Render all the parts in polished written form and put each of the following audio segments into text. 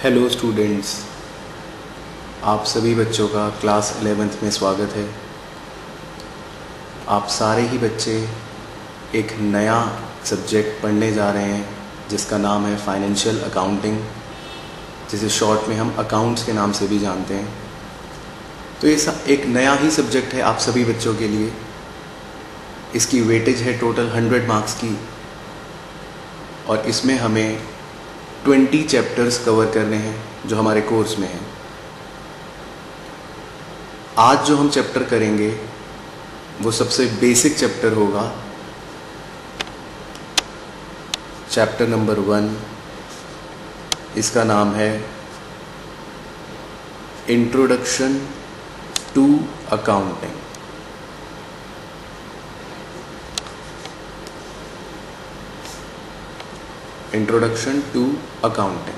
Hello students, आप सभी बच्चों का क्लास 11th में स्वागत है। आप सारे ही बच्चे एक नया सब्जेक्ट पढ़ने जा रहे हैं जिसका नाम है फाइनेंशियल अकाउंटिंग, जिसे शॉर्ट में हम अकाउंट्स के नाम से भी जानते हैं। तो ये एक नया ही सब्जेक्ट है आप सभी बच्चों के लिए। इसकी वेटेज है टोटल 100 मार्क्स की और इसमें हमें 20 चैप्टर्स कवर करने हैं जो हमारे कोर्स में हैं। आज जो हम चैप्टर करेंगे वो सबसे बेसिक चैप्टर होगा, चैप्टर नंबर 1। इसका नाम है introduction to accounting. Introduction to accounting.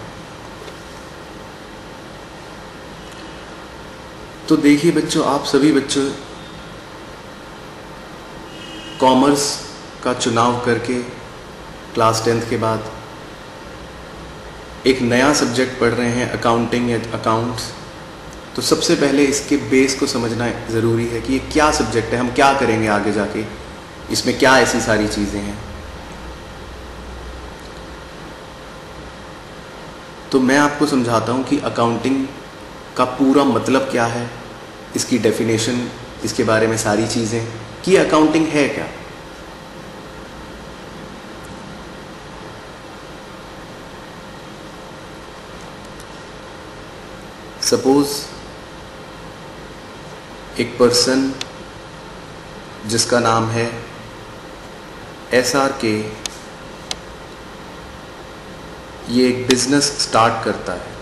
तो देखिए बच्चों, आप सभी बच्चों कॉमर्स का चुनाव करके क्लास 10th के बाद एक नया सब्जेक्ट पढ़ रहे हैं, अकाउंटिंग या अकाउंट्स। तो सबसे पहले इसके बेस को समझना ज़रूरी है कि ये क्या सब्जेक्ट है, हम क्या करेंगे आगे जाके, इसमें क्या ऐसी सारी चीज़ें हैं। तो मैं आपको समझाता हूँ कि अकाउंटिंग का पूरा मतलब क्या है, इसकी डेफिनेशन, इसके बारे में सारी चीज़ें, कि अकाउंटिंग है क्या। सपोज एक पर्सन जिसका नाम है SRK, ये एक बिजनेस स्टार्ट करता है।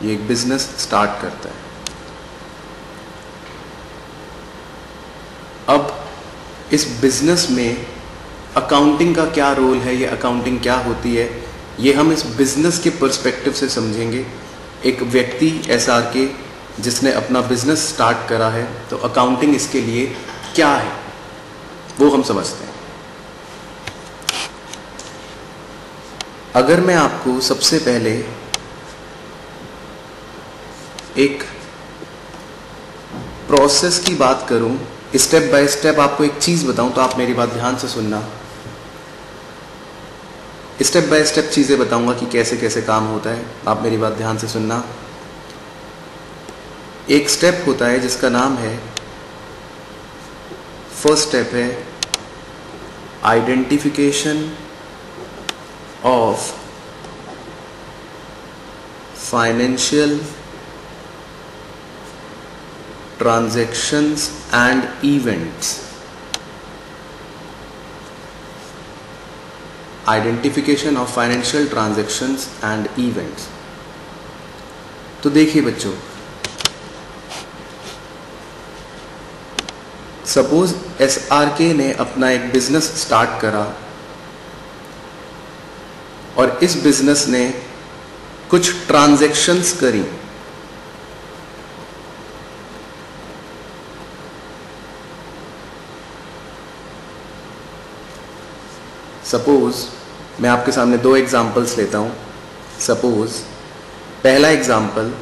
ये एक बिजनेस स्टार्ट करता है। अब इस बिजनेस में अकाउंटिंग का क्या रोल है, ये अकाउंटिंग क्या होती है, ये हम इस बिजनेस के पर्सपेक्टिव से समझेंगे। एक व्यक्ति SRK जिसने अपना बिजनेस स्टार्ट करा है, तो अकाउंटिंग इसके लिए क्या है वो हम समझते हैं। अगर मैं आपको सबसे पहले एक प्रोसेस की बात करूं, स्टेप बाय स्टेप आपको एक चीज बताऊं, तो आप मेरी बात ध्यान से सुनना। स्टेप बाय स्टेप चीजें बताऊंगा कि कैसे कैसे काम होता है, आप मेरी बात ध्यान से सुनना। एक स्टेप होता है जिसका नाम है, फर्स्ट स्टेप है identification of financial transactions and events। Identification of financial transactions and events। तो देखिए बच्चों, सपोज SRK ने अपना एक बिजनेस स्टार्ट करा और इस बिजनेस ने कुछ ट्रांजैक्शंस करी। सपोज मैं आपके सामने 2 एग्जांपल्स लेता हूं। सपोज पहला एग्जांपल,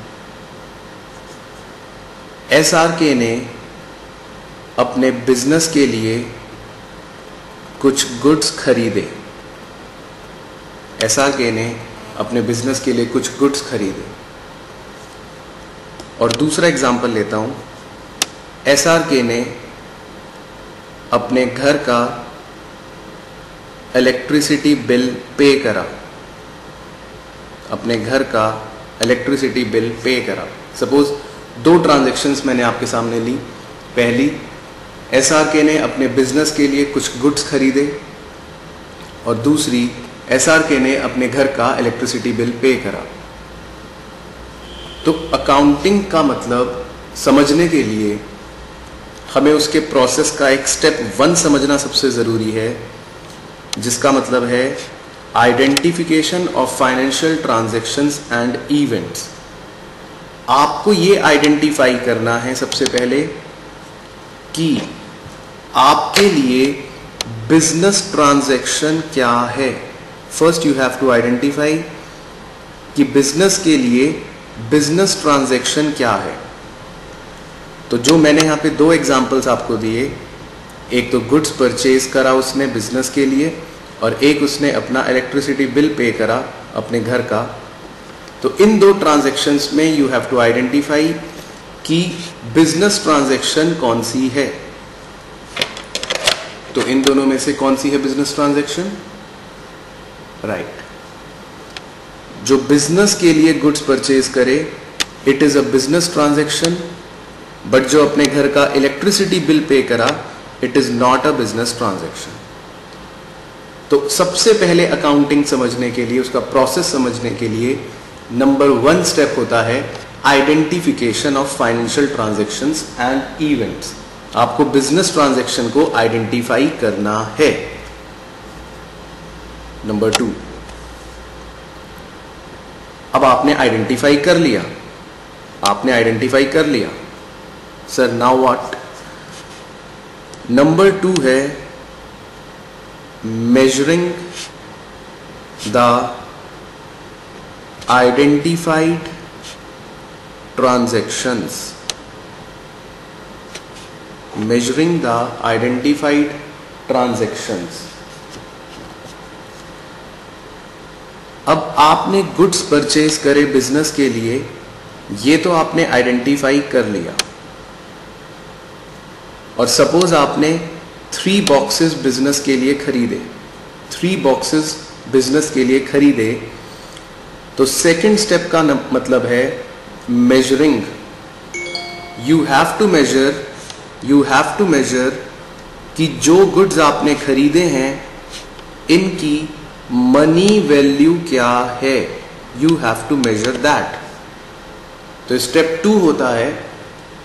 SRK ने अपने बिजनेस के लिए कुछ गुड्स खरीदे। SRK ने अपने बिजनेस के लिए कुछ गुड्स खरीदे। और दूसरा एग्जांपल लेता हूं, SRK ने अपने घर का इलेक्ट्रिसिटी बिल पे करा। अपने घर का इलेक्ट्रिसिटी बिल पे करा। सपोज 2 ट्रांजैक्शंस मैंने आपके सामने ली। पहली, SRK ने अपने बिजनेस के लिए कुछ गुड्स खरीदे और दूसरी, SRK ने अपने घर का इलेक्ट्रिसिटी बिल पे करा। तो अकाउंटिंग का मतलब समझने के लिए हमें उसके प्रोसेस का एक स्टेप 1 समझना सबसे ज़रूरी है, जिसका मतलब है identification of financial transactions and events. आपको ये आइडेंटिफाई करना है सबसे पहले कि आपके लिए बिजनेस ट्रांजैक्शन क्या है। First you have to identify कि बिजनेस के लिए बिजनेस ट्रांजैक्शन क्या है। तो जो मैंने यहाँ पे दो एग्जांपल्स आपको दिए, एक तो गुड्स परचेज करा उसने बिजनेस के लिए और एक उसने अपना इलेक्ट्रिसिटी बिल पे करा अपने घर का। तो इन दो ट्रांजैक्शंस में यू हैव टू आइडेंटिफाई कि बिजनेस ट्रांजैक्शन कौन सी है। तो इन दोनों में से कौन सी है बिजनेस ट्रांजैक्शन? राइट, जो बिजनेस के लिए गुड्स परचेज करे it is a business transaction, but जो अपने घर का इलेक्ट्रिसिटी बिल पे करा it is not a business transaction. तो सबसे पहले अकाउंटिंग समझने के लिए, उसका प्रोसेस समझने के लिए नंबर 1 स्टेप होता है identification of financial transactions and events. आपको बिजनेस ट्रांजैक्शन को आइडेंटिफाई करना है। नंबर 2, अब आपने आइडेंटिफाई कर लिया, सर नाउ व्हाट? नंबर 2 है measuring the identified transactions. Measuring the identified transactions. अब आपने गुड्स परचेज करे बिजनेस के लिए, ये तो आपने आइडेंटिफाई कर लिया। और सपोज आपने 3 बॉक्सेस बिजनेस के लिए खरीदे, 3 बॉक्सेस बिजनेस के लिए खरीदे, तो सेकंड स्टेप का मतलब है measuring. You have to measure कि जो गुड्स आपने खरीदे हैं इनकी मनी वैल्यू क्या है। You have to measure that. तो स्टेप 2 होता है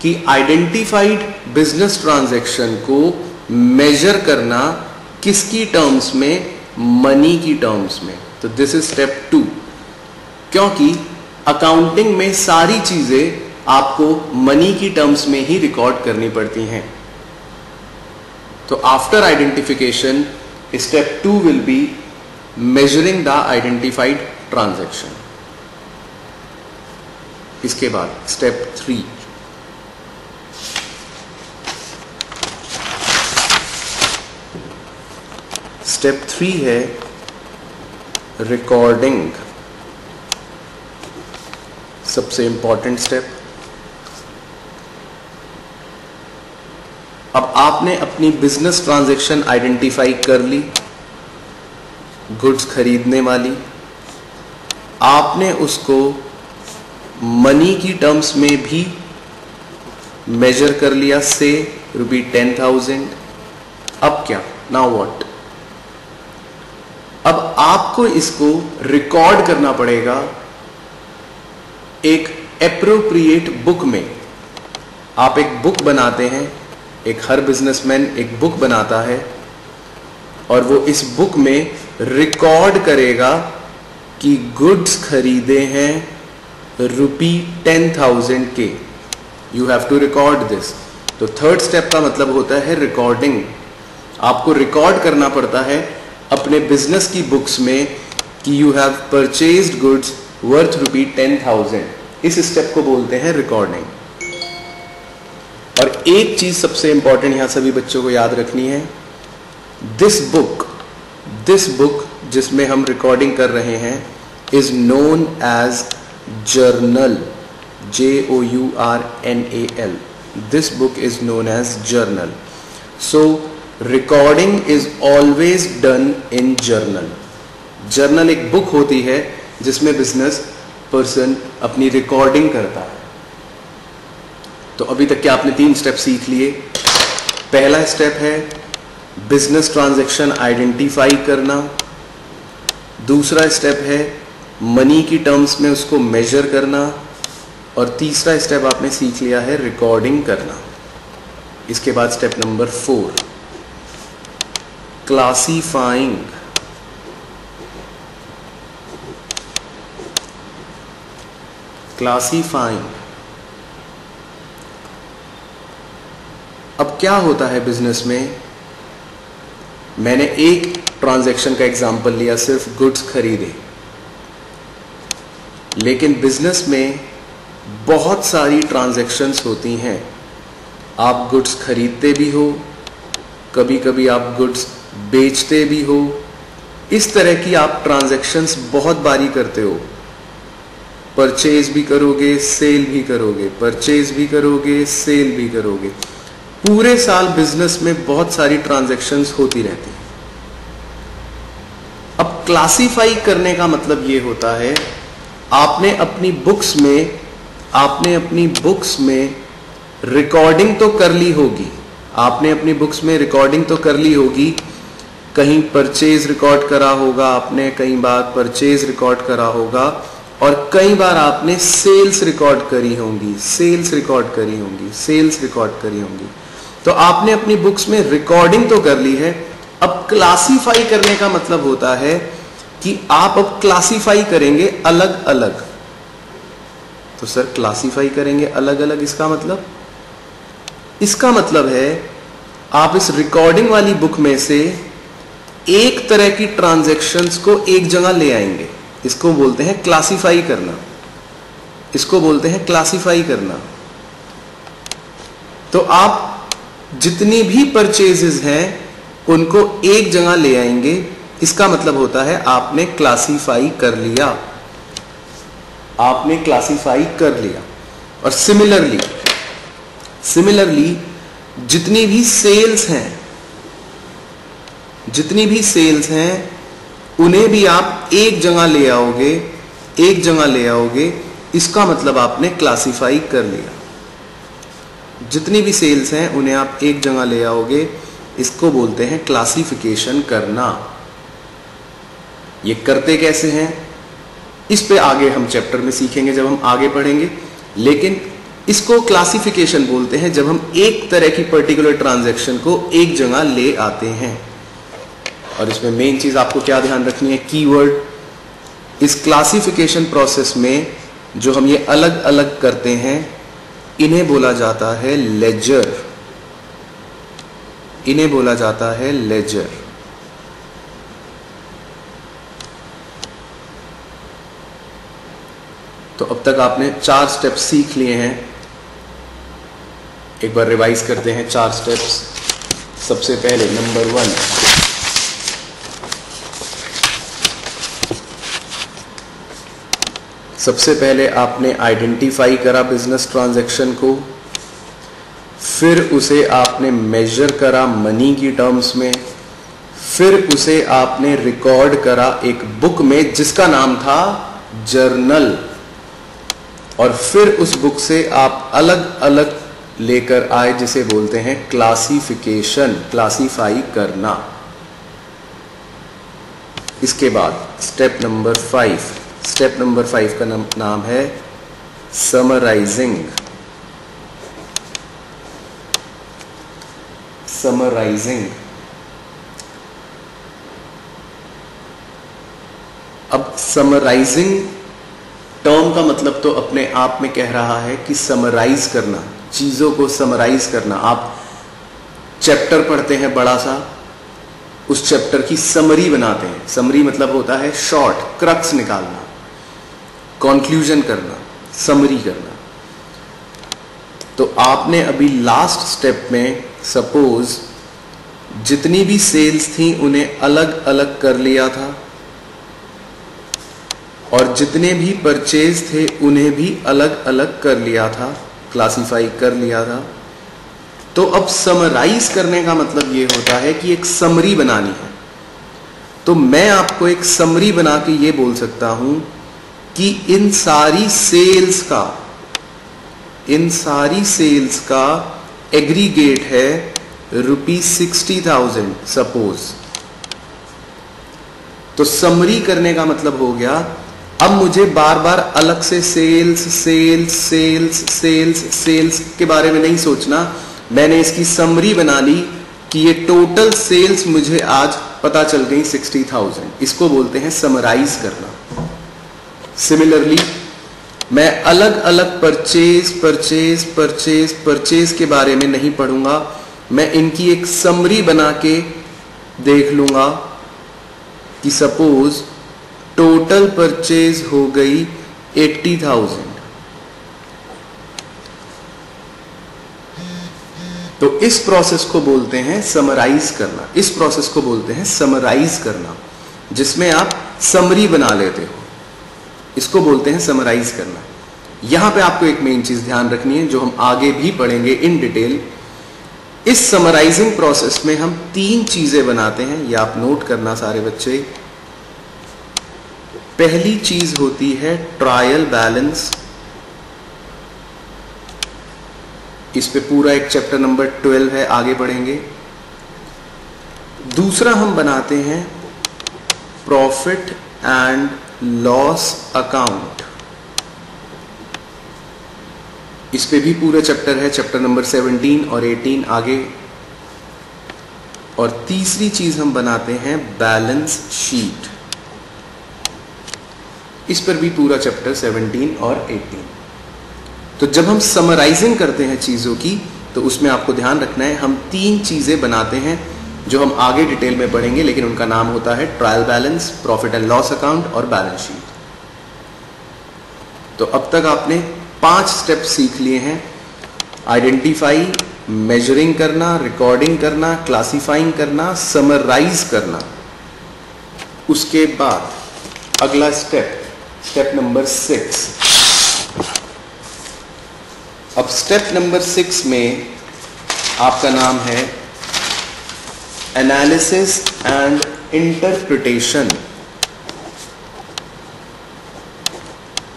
कि आइडेंटिफाइड बिजनेस ट्रांजैक्शन को मेजर करना, किसकी टर्म्स में? मनी की टर्म्स में। तो दिस इज स्टेप 2। क्योंकि अकाउंटिंग में सारी चीजें आपको मनी की टर्म्स में ही रिकॉर्ड करनी पड़ती हैं। तो after identification step 2 will be measuring the identified transaction. इसके बाद स्टेप 3, स्टेप 3 है रिकॉर्डिंग। सबसे इंपॉर्टेंट स्टेप। अब आपने अपनी बिजनेस ट्रांजैक्शन आइडेंटिफाई कर ली, गुड्स खरीदने वाली। आपने उसको मनी की टर्म्स में भी मेजर कर लिया, से ₹10,000। अब क्या? Now what? अब आपको इसको रिकॉर्ड करना पड़ेगा एक एप्रोप्रिएट बुक में। आप एक बुक बनाते हैं, एक हर बिजनेसमैन एक बुक बनाता है और वो इस बुक में रिकॉर्ड करेगा कि गुड्स खरीदे हैं ₹10,000 के। You have to record this. तो थर्ड स्टेप का मतलब होता है रिकॉर्डिंग। आपको रिकॉर्ड करना पड़ता है अपने बिजनेस की बुक्स में कि you have purchased goods worth ₹10,000। इस स्टेप को बोलते हैं रिकॉर्डिंग। और एक चीज सबसे इंपॉर्टेंट यहां सभी बच्चों को याद रखनी है, दिस बुक जिसमें हम रिकॉर्डिंग कर रहे हैं is known as journal, JOURNAL। This book is known as journal. So recording is always done in journal. Journal एक बुक होती है जिसमें बिजनेस पर्सन अपनी रिकॉर्डिंग करता है। तो अभी तक के आपने 3 स्टेप सीख लिए। पहला स्टेप है बिजनेस ट्रांजैक्शन आइडेंटिफाई करना। दूसरा स्टेप है मनी की टर्म्स में उसको मेजर करना। और तीसरा स्टेप आपने सीख लिया है रिकॉर्डिंग करना। इसके बाद स्टेप नंबर 4, क्लासीफाइंग। अब क्या होता है बिजनेस में, मैंने एक ट्रांजैक्शन का एग्जांपल लिया, सिर्फ गुड्स खरीदे, लेकिन बिजनेस में बहुत सारी ट्रांजैक्शंस होती हैं। आप गुड्स खरीदते भी हो, कभी कभी आप गुड्स बेचते भी हो, इस तरह की आप ट्रांजैक्शंस बहुत बारी करते हो। परचेज भी करोगे, सेल भी करोगे, परचेज भी करोगे, सेल भी करोगे। पूरे साल बिजनेस में बहुत सारी ट्रांजैक्शंस होती रहती हैं। अब क्लासिफाई करने का मतलब ये होता है, आपने अपनी बुक्स में रिकॉर्डिंग तो कर ली होगी, कहीं परचेज रिकॉर्ड करा होगा आपने, कई बार परचेज रिकॉर्ड करा होगा, और कई बार आपने सेल्स रिकॉर्ड करी होंगी, तो आपने अपनी बुक्स में रिकॉर्डिंग तो कर ली है। अब क्लासिफाई करने का मतलब होता है कि आप अब क्लासिफाई करेंगे अलग अलग। तो सर क्लासिफाई करेंगे अलग अलग, इसका मतलब है आप इस रिकॉर्डिंग वाली बुक में से एक तरह की ट्रांजैक्शंस को एक जगह ले आएंगे। इसको बोलते हैं क्लासिफाई करना। तो आप जितनी भी परचेजेस हैं उनको एक जगह ले आएंगे, इसका मतलब होता है आपने क्लासिफाई कर लिया। और सिमिलरली जितनी भी सेल्स हैं उन्हें भी आप एक जगह ले आओगे, इसका मतलब आपने क्लासिफाई कर लिया। जितनी भी सेल्स हैं उन्हें आप एक जगह ले आओगे, इसको बोलते हैं क्लासिफिकेशन करना। ये करते कैसे हैं, इस पे आगे हम चैप्टर में सीखेंगे जब हम आगे पढ़ेंगे, लेकिन इसको क्लासिफिकेशन बोलते हैं जब हम एक तरह की पर्टिकुलर ट्रांजैक्शन को एक जगह ले आते हैं। और इसमें मेन चीज आपको क्या ध्यान रखनी है, कीवर्ड। इस क्लासिफिकेशन प्रोसेस में जो हम ये अलग अलग करते हैं, इन्हें बोला जाता है लेजर। तो अब तक आपने 4 स्टेप्स सीख लिए हैं। एक बार रिवाइज करते हैं 4 स्टेप्स। सबसे पहले नंबर 1, सबसे पहले आपने आइडेंटिफाई करा बिजनेस ट्रांजैक्शन को, फिर उसे आपने मेजर करा मनी की टर्म्स में, फिर उसे आपने रिकॉर्ड करा एक बुक में जिसका नाम था जर्नल, और फिर उस बुक से आप अलग अलग लेकर आए जिसे बोलते हैं क्लासिफिकेशन, क्लासिफाई करना। इसके बाद स्टेप नंबर 5 का नाम है समराइजिंग। अब समराइजिंग टर्म का मतलब तो अपने आप में कह रहा है कि समराइज करना, चीजों को समराइज करना। आप चैप्टर पढ़ते हैं बड़ा सा, उस चैप्टर की समरी बनाते हैं। समरी मतलब होता है शॉर्ट, क्रक्स निकालना, कंक्लूजन करना, समरी करना। तो आपने अभी लास्ट स्टेप में सपोज जितनी भी सेल्स थी उन्हें अलग अलग कर लिया था, और जितने भी परचेज थे उन्हें भी अलग अलग कर लिया था, क्लासिफाई कर लिया था। तो अब समराइज करने का मतलब ये होता है कि एक समरी बनानी है। तो मैं आपको एक समरी बना के ये बोल सकता हूं कि इन सारी सेल्स का एग्रीगेट है ₹60,000 सपोज। तो समरी करने का मतलब हो गया, अब मुझे बार बार अलग से सेल्स के बारे में नहीं सोचना। मैंने इसकी समरी बना ली कि ये टोटल सेल्स मुझे आज पता चल गई 60,000। इसको बोलते हैं समराइज करना। सिमिलरली मैं अलग अलग परचेज के बारे में नहीं पढ़ूंगा, मैं इनकी एक समरी बना के देख लूंगा कि सपोज टोटल परचेज हो गई 80,000, तो इस प्रोसेस को बोलते हैं समराइज करना। इस प्रोसेस को बोलते हैं समराइज करना, जिसमें आप समरी बना लेते हो, इसको बोलते हैं समराइज करना। यहां पे आपको एक मेन चीज ध्यान रखनी है जो हम आगे भी पढ़ेंगे इन डिटेल। इस समराइजिंग प्रोसेस में हम 3 चीजें बनाते हैं, ये आप नोट करना सारे बच्चे। पहली चीज होती है ट्रायल बैलेंस, इस पे पूरा एक चैप्टर नंबर 12 है, आगे पढ़ेंगे। दूसरा हम बनाते हैं प्रॉफिट एंड लॉस अकाउंट, इस पे भी पूरा चैप्टर है, चैप्टर नंबर 17 और 18 आगे। और तीसरी चीज हम बनाते हैं बैलेंस शीट, इस पर भी पूरा चैप्टर 17 और 18। तो जब हम समराइजिंग करते हैं चीजों की, तो उसमें आपको ध्यान रखना है हम 3 चीजें बनाते हैं जो हम आगे डिटेल में पढ़ेंगे, लेकिन उनका नाम होता है trial balance, profit and loss account और बैलेंस शीट। तो अब तक आपने 5 स्टेप सीख लिए हैं। आइडेंटिफाई, मेजरिंग करना, रिकॉर्डिंग करना, क्लासिफाइंग करना, समराइज करना। उसके बाद अगला स्टेप नंबर 6। अब स्टेप नंबर 6 में आपका नाम है analysis and interpretation.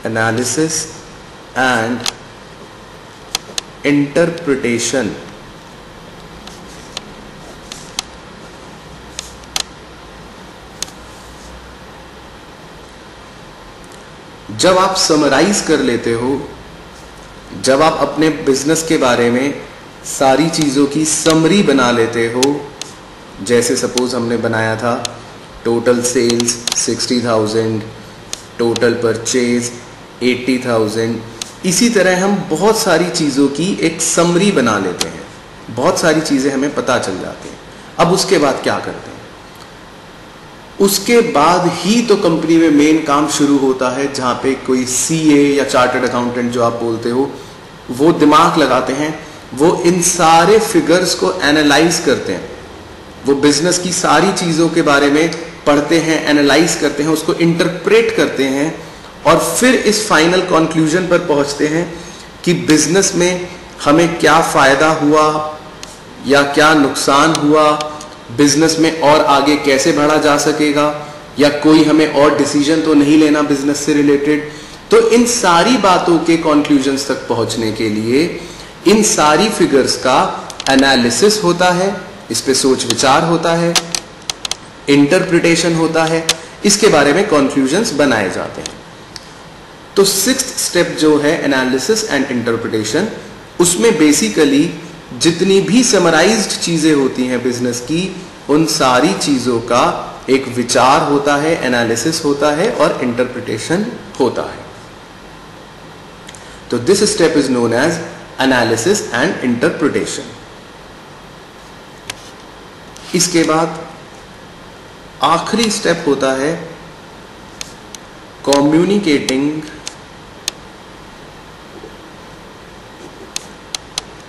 Analysis and interpretation. जब आप समराइज कर लेते हो, जब आप अपने बिजनेस के बारे में सारी चीजों की समरी बना लेते हो, जैसे सपोज हमने बनाया था टोटल सेल्स 60,000, टोटल परचेज 80,000, इसी तरह हम बहुत सारी चीजों की एक समरी बना लेते हैं, बहुत सारी चीजें हमें पता चल जाती हैं। अब उसके बाद क्या करते हैं? उसके बाद ही तो कंपनी में मेन काम शुरू होता है, जहां पे कोई सीए या चार्टर्ड अकाउंटेंट जो आप बोलते हो, वो दिमाग लगाते हैं, वो इन सारे फिगर्स को एनालाइज करते हैं, वो बिजनेस की सारी चीजों के बारे में पढ़ते हैं, एनालाइज करते हैं, उसको इंटरप्रेट करते हैं और फिर इस फाइनल कंक्लूजन पर पहुंचते हैं कि बिजनेस में हमें क्या फायदा हुआ या क्या नुकसान हुआ, बिजनेस में और आगे कैसे बढ़ा जा सकेगा, या कोई हमें और डिसीजन तो नहीं लेना बिजनेस से रिलेटेड। तो इन सारी बातों के कंक्लूजन्स तक पहुंचने के लिए इन सारी फिगर्स का एनालिसिस होता है, इस पे सोच विचार होता है, इंटरप्रिटेशन होता है, इसके बारे में कंक्लूजन्स बनाए जाते हैं। तो 6th स्टेप जो है एनालिसिस एंड इंटरप्रिटेशन, उसमें बेसिकली जितनी भी समराइज्ड चीजें होती हैं बिजनेस की, उन सारी चीजों का एक विचार होता है, एनालिसिस होता है और इंटरप्रिटेशन होता है। तो this step is known as analysis and interpretation. इसके बाद आखिरी स्टेप होता है communicating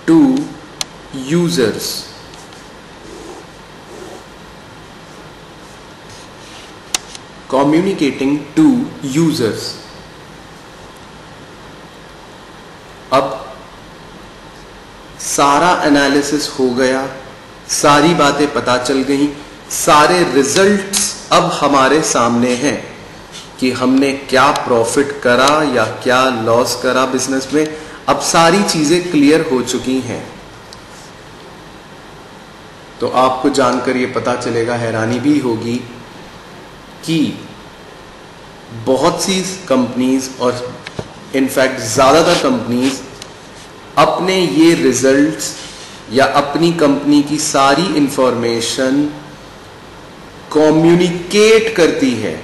to users. Communicating to users. अब सारा एनालिसिस हो गया, सारी बातें पता चल गई, सारे रिजल्ट्स अब हमारे सामने हैं कि हमने क्या प्रॉफिट करा या क्या लॉस करा बिजनेस में। अब सारी चीजें क्लियर हो चुकी हैं, तो आपको जानकर ये पता चलेगा, हैरानी भी होगी कि बहुत सी कंपनीज और इनफैक्ट ज़्यादातर कंपनीज अपने ये रिजल्ट्स या अपनी कंपनी की सारी इंफॉर्मेशन कम्युनिकेट करती है,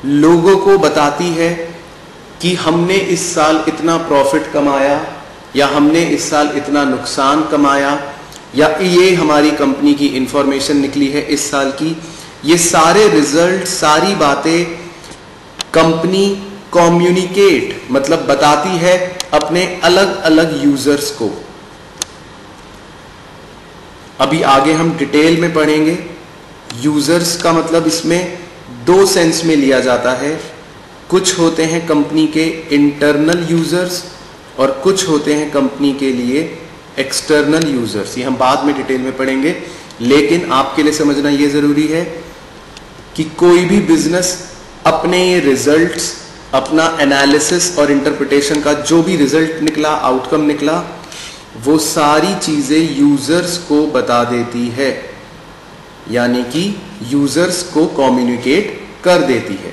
लोगों को बताती है कि हमने इस साल इतना प्रॉफिट कमाया या हमने इस साल इतना नुकसान कमाया, या ये हमारी कंपनी की इंफॉर्मेशन निकली है इस साल की। ये सारे रिजल्ट, सारी बातें कंपनी कम्युनिकेट मतलब बताती है अपने अलग अलग यूजर्स को। अभी आगे हम डिटेल में पढ़ेंगे। यूजर्स का मतलब इसमें दो सेंस में लिया जाता है। कुछ होते हैं कंपनी के इंटरनल यूजर्स और कुछ होते हैं कंपनी के लिए एक्सटर्नल यूजर्स। ये हम बाद में डिटेल में पढ़ेंगे, लेकिन आपके लिए समझना यह जरूरी है कि कोई भी बिजनेस अपने ये रिजल्ट्स, अपना एनालिसिस और इंटरप्रिटेशन का जो भी रिजल्ट निकला, आउटकम निकला, वो सारी चीजें यूजर्स को बता देती है, यानी कि यूजर्स को कम्युनिकेट कर देती है।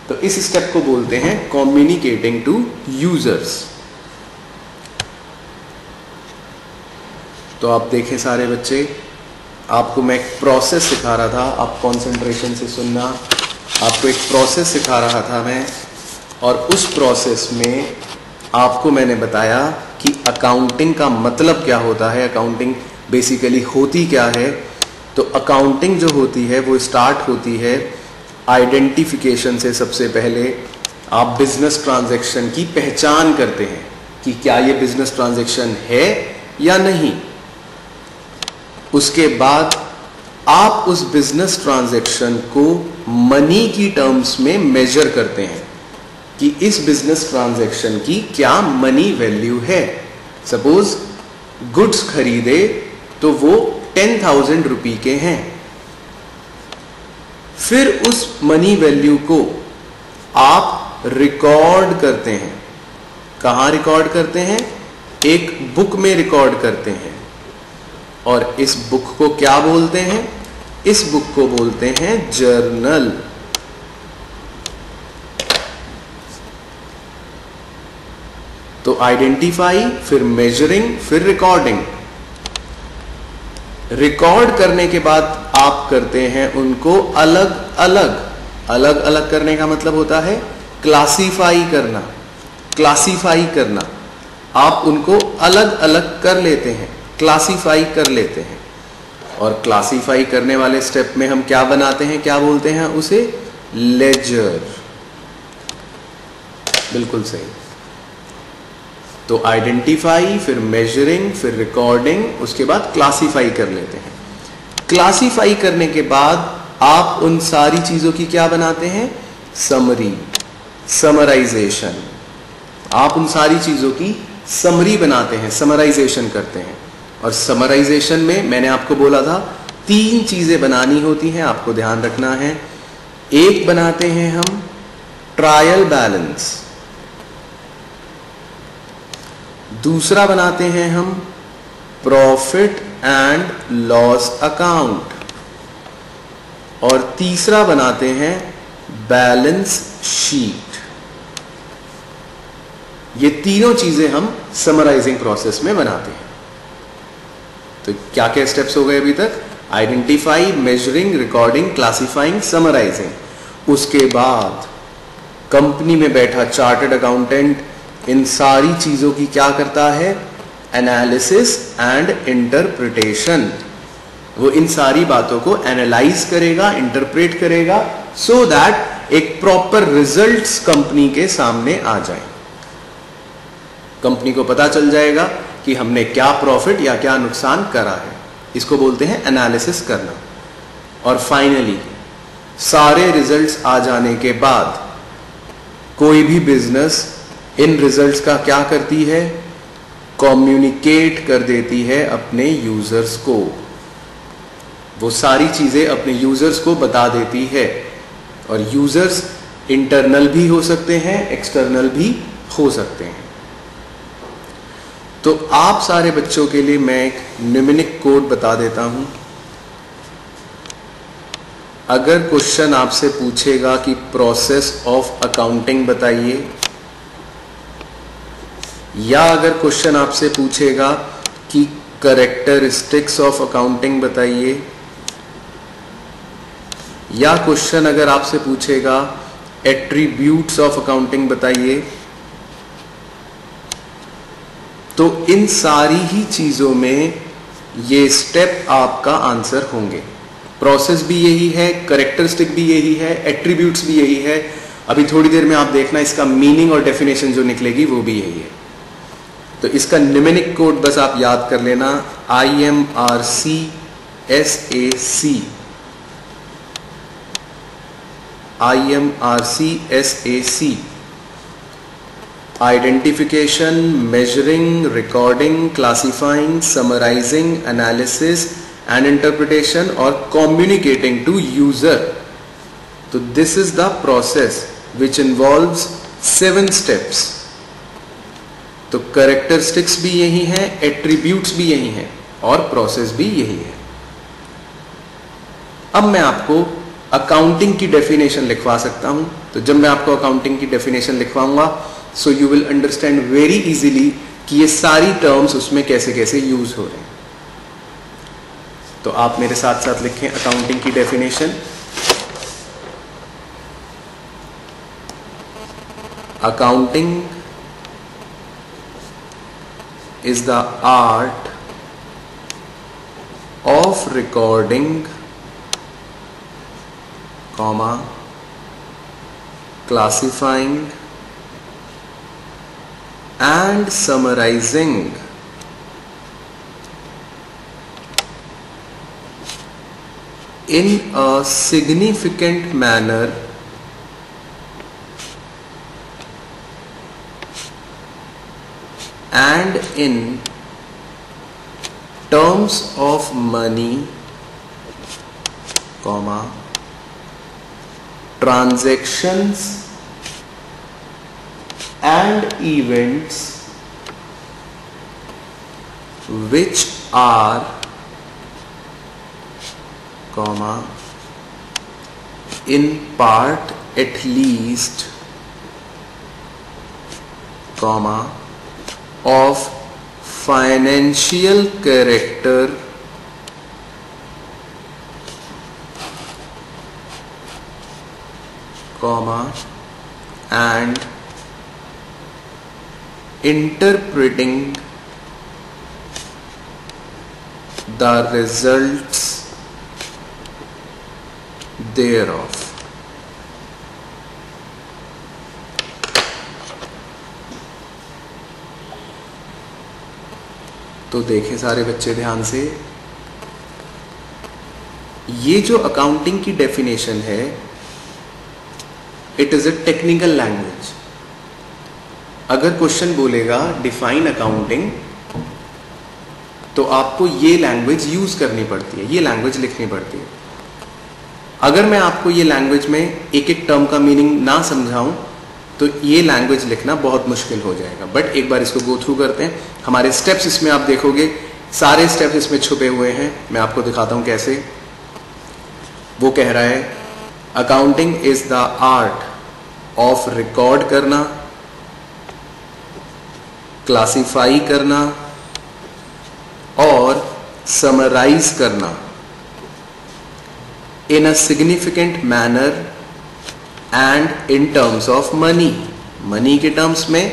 तो इस स्टेप को बोलते हैं कम्युनिकेटिंग टू यूजर्स। तो आप देखें सारे बच्चे, आपको मैं एक प्रोसेस सिखा रहा था, आप कंसंट्रेशन से सुनना। आपको एक प्रोसेस सिखा रहा था मैं, और उस प्रोसेस में आपको मैंने बताया कि अकाउंटिंग का मतलब क्या होता है, अकाउंटिंग बेसिकली होती क्या है। तो अकाउंटिंग जो होती है वो स्टार्ट होती है आइडेंटिफिकेशन से। सबसे पहले आप बिजनेस ट्रांजैक्शन की पहचान करते हैं कि क्या ये बिजनेस ट्रांजैक्शन है या नहीं। उसके बाद आप उस बिजनेस ट्रांजैक्शन को मनी की टर्म्स में मेजर करते हैं कि इस बिजनेस ट्रांजैक्शन की क्या मनी वैल्यू है। सपोज गुड्स खरीदे तो वो 10,000 रुपये के हैं। फिर उस मनी वैल्यू को आप रिकॉर्ड करते हैं। कहां रिकॉर्ड करते हैं? एक बुक में रिकॉर्ड करते हैं। और इस बुक को क्या बोलते हैं? इस बुक को बोलते हैं जर्नल। तो आइडेंटिफाई, फिर मेजरिंग, फिर रिकॉर्डिंग। रिकॉर्ड करने के बाद आप करते हैं उनको अलग अलग करने का मतलब होता है क्लासिफाई करना। क्लासिफाई करना, आप उनको अलग अलग कर लेते हैं, क्लासिफाई कर लेते हैं। और क्लासिफाई करने वाले स्टेप में हम क्या बनाते हैं, क्या बोलते हैं उसे? लेजर। बिल्कुल सही। तो आइडेंटिफाई, फिर मेजरिंग, फिर रिकॉर्डिंग, उसके बाद क्लासिफाई कर लेते हैं। क्लासिफाई करने के बाद आप उन सारी चीजों की क्या बनाते हैं? Summary, summarisation. आप उन सारी चीजों की समरी बनाते हैं, समराइजेशन करते हैं। और समराइजेशन में मैंने आपको बोला था 3 चीजें बनानी होती हैं, आपको ध्यान रखना है। एक बनाते हैं हम ट्रायल बैलेंस, दूसरा बनाते हैं हम प्रॉफिट एंड लॉस अकाउंट, और तीसरा बनाते हैं बैलेंस शीट। ये तीनों चीजें हम समराइजिंग प्रोसेस में बनाते हैं। तो क्या क्या स्टेप्स हो गए अभी तक? Identify, measuring, recording, classifying, summarising. उसके बाद कंपनी में बैठा चार्टर्ड अकाउंटेंट इन सारी चीजों की क्या करता है? Analysis and interpretation. वो इन सारी बातों को एनालाइज करेगा, इंटरप्रेट करेगा, सो दैट एक प्रॉपर रिजल्ट्स कंपनी के सामने आ जाए। कंपनी को पता चल जाएगा कि हमने क्या प्रॉफिट या क्या नुकसान करा है। इसको बोलते हैं एनालिसिस करना। और फाइनली सारे रिजल्ट्स आ जाने के बाद कोई भी बिजनेस इन रिजल्ट्स का क्या करती है? कम्युनिकेट कर देती है अपने यूजर्स को। वो सारी चीजें अपने यूजर्स को बता देती है। और यूजर्स इंटरनल भी हो सकते हैं, एक्सटर्नल भी हो सकते हैं। तो आप सारे बच्चों के लिए मैं एक न्यूमेरिक कोड बता देता हूं। अगर क्वेश्चन आपसे पूछेगा कि प्रोसेस ऑफ अकाउंटिंग बताइए, या अगर क्वेश्चन आपसे पूछेगा कि कैरेक्टरिस्टिक्स ऑफ अकाउंटिंग बताइए, या क्वेश्चन अगर आपसे पूछेगा एट्रीब्यूट्स ऑफ अकाउंटिंग बताइए, तो इन सारी ही चीजों में ये स्टेप आपका आंसर होंगे। प्रोसेस भी यही है, करेक्टरिस्टिक भी यही है, एट्रीब्यूट्स भी यही है। अभी थोड़ी देर में आप देखना इसका मीनिंग और डेफिनेशन जो निकलेगी वो भी यही है। तो इसका न्यूमेरिक कोड बस आप याद कर लेना, IMRCSAC, identification, measuring, recording, classifying, summarising, analysis and interpretation और कम्युनिकेटिंग टू यूजर। तो this is the process which involves 7 steps. तो कैरेक्टरिस्टिक्स भी यही है, एट्रीब्यूट्स भी यही हैं और प्रोसेस भी यही है। अब मैं आपको अकाउंटिंग की डेफिनेशन लिखवा सकता हूं। तो जब मैं आपको अकाउंटिंग की डेफिनेशन लिखवाऊंगा so you will understand very easily कि ये सारी टर्म्स उसमें कैसे कैसे यूज हो रहे हैं। तो आप मेरे साथ साथ लिखें अकाउंटिंग की definition. Accounting is the art of recording, classifying and summarizing in a significant manner and in terms of money, transactions and events which are, in part at least, of financial character and interpreting the results thereof। तो देखें सारे बच्चे ध्यान से, ये जो accounting की definition है it is a technical language. अगर क्वेश्चन बोलेगा डिफाइन अकाउंटिंग तो आपको ये लैंग्वेज यूज करनी पड़ती है, ये लैंग्वेज लिखनी पड़ती है। अगर मैं आपको ये लैंग्वेज में एक एक टर्म का मीनिंग ना समझाऊं तो ये लैंग्वेज लिखना बहुत मुश्किल हो जाएगा। बट एक बार इसको गो थ्रू करते हैं। हमारे स्टेप्स इसमें आप देखोगे, सारे स्टेप्स इसमें छुपे हुए हैं। मैं आपको दिखाता हूं कैसे। वो कह रहा है accounting is the art of record करना, क्लासिफाई करना और समराइज करना in a significant manner and in terms of money। Money के टर्म्स में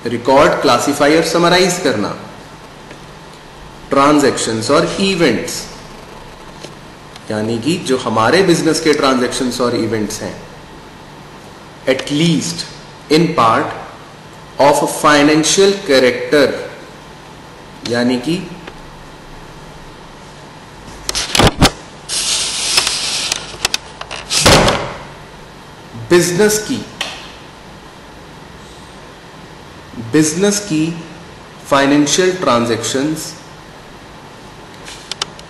रिकॉर्ड, क्लासिफाई और समराइज करना, ट्रांजैक्शंस और इवेंट्स, यानी कि जो हमारे बिजनेस के ट्रांजैक्शंस और इवेंट्स हैं, at least in part of financial character, यानी कि बिजनेस की financial transactions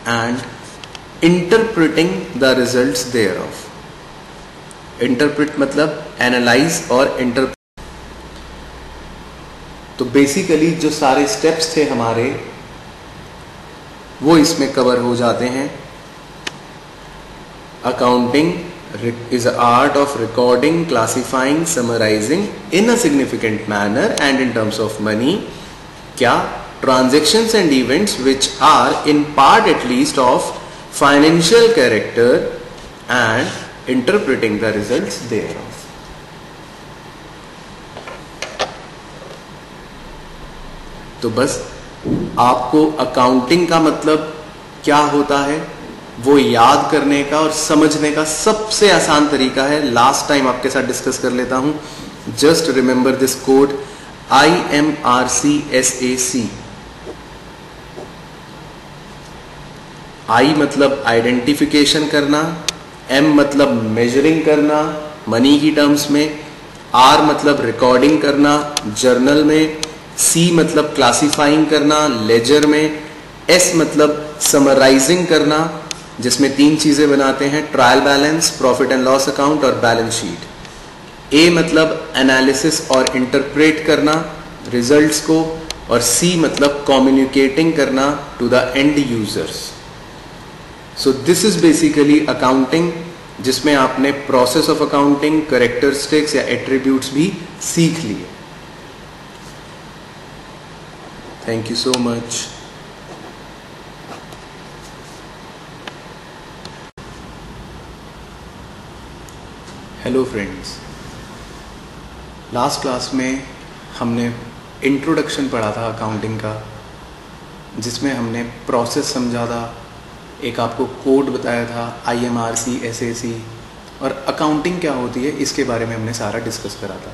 and interpreting the results thereof. Interpret मतलब एनालाइज और इंटरप्रिट। तो बेसिकली जो सारे स्टेप्स थे हमारे वो इसमें कवर हो जाते हैं। Accounting is the art of recording, classifying, summarizing in a significant manner and in terms of money, क्या transactions and events which are in part at least of financial character and interpreting the results thereof। तो बस आपको accounting का मतलब क्या होता है वो याद करने का और समझने का सबसे आसान तरीका है, लास्ट टाइम आपके साथ डिस्कस कर लेता हूं। Just remember this code IMRCSAC। आई मतलब आइडेंटिफिकेशन करना, M मतलब मेजरिंग करना मनी की टर्म्स में, R मतलब रिकॉर्डिंग करना जर्नल में, C मतलब क्लासिफाइंग करना लेजर में, S मतलब समराइजिंग करना जिसमें 3 चीजें बनाते हैं, trial balance, profit and loss account और बैलेंस शीट। A मतलब एनालिसिस और इंटरप्रेट करना रिजल्ट्स को, और C मतलब कम्युनिकेटिंग करना to the end users. So this is basically accounting, जिसमें आपने प्रोसेस ऑफ अकाउंटिंग, कैरेक्टरिस्टिक्स या एट्रीब्यूट्स भी सीख लिए। Thank you so much. Hello friends, last class में हमने इंट्रोडक्शन पढ़ा था अकाउंटिंग का, जिसमें हमने प्रोसेस समझा था, एक आपको कोड बताया था IMRCSAC, और अकाउंटिंग क्या होती है इसके बारे में हमने सारा डिस्कस करा था।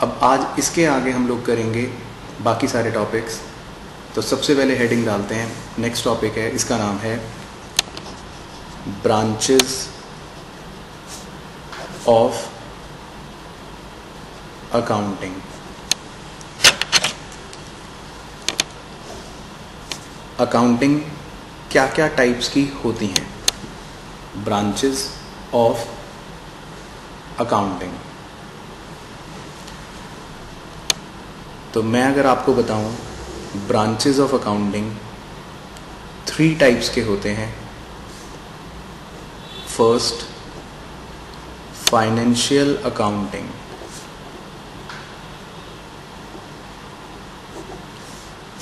अब आज इसके आगे हम लोग करेंगे बाकी सारे टॉपिक्स। तो सबसे पहले हेडिंग डालते हैं, नेक्स्ट टॉपिक है, इसका नाम है ब्रांचेस ऑफ अकाउंटिंग। अकाउंटिंग क्या क्या टाइप्स की होती हैं, ब्रांचेस ऑफ अकाउंटिंग। तो मैं अगर आपको बताऊं, ब्रांचेस ऑफ अकाउंटिंग 3 टाइप्स के होते हैं। First, financial accounting.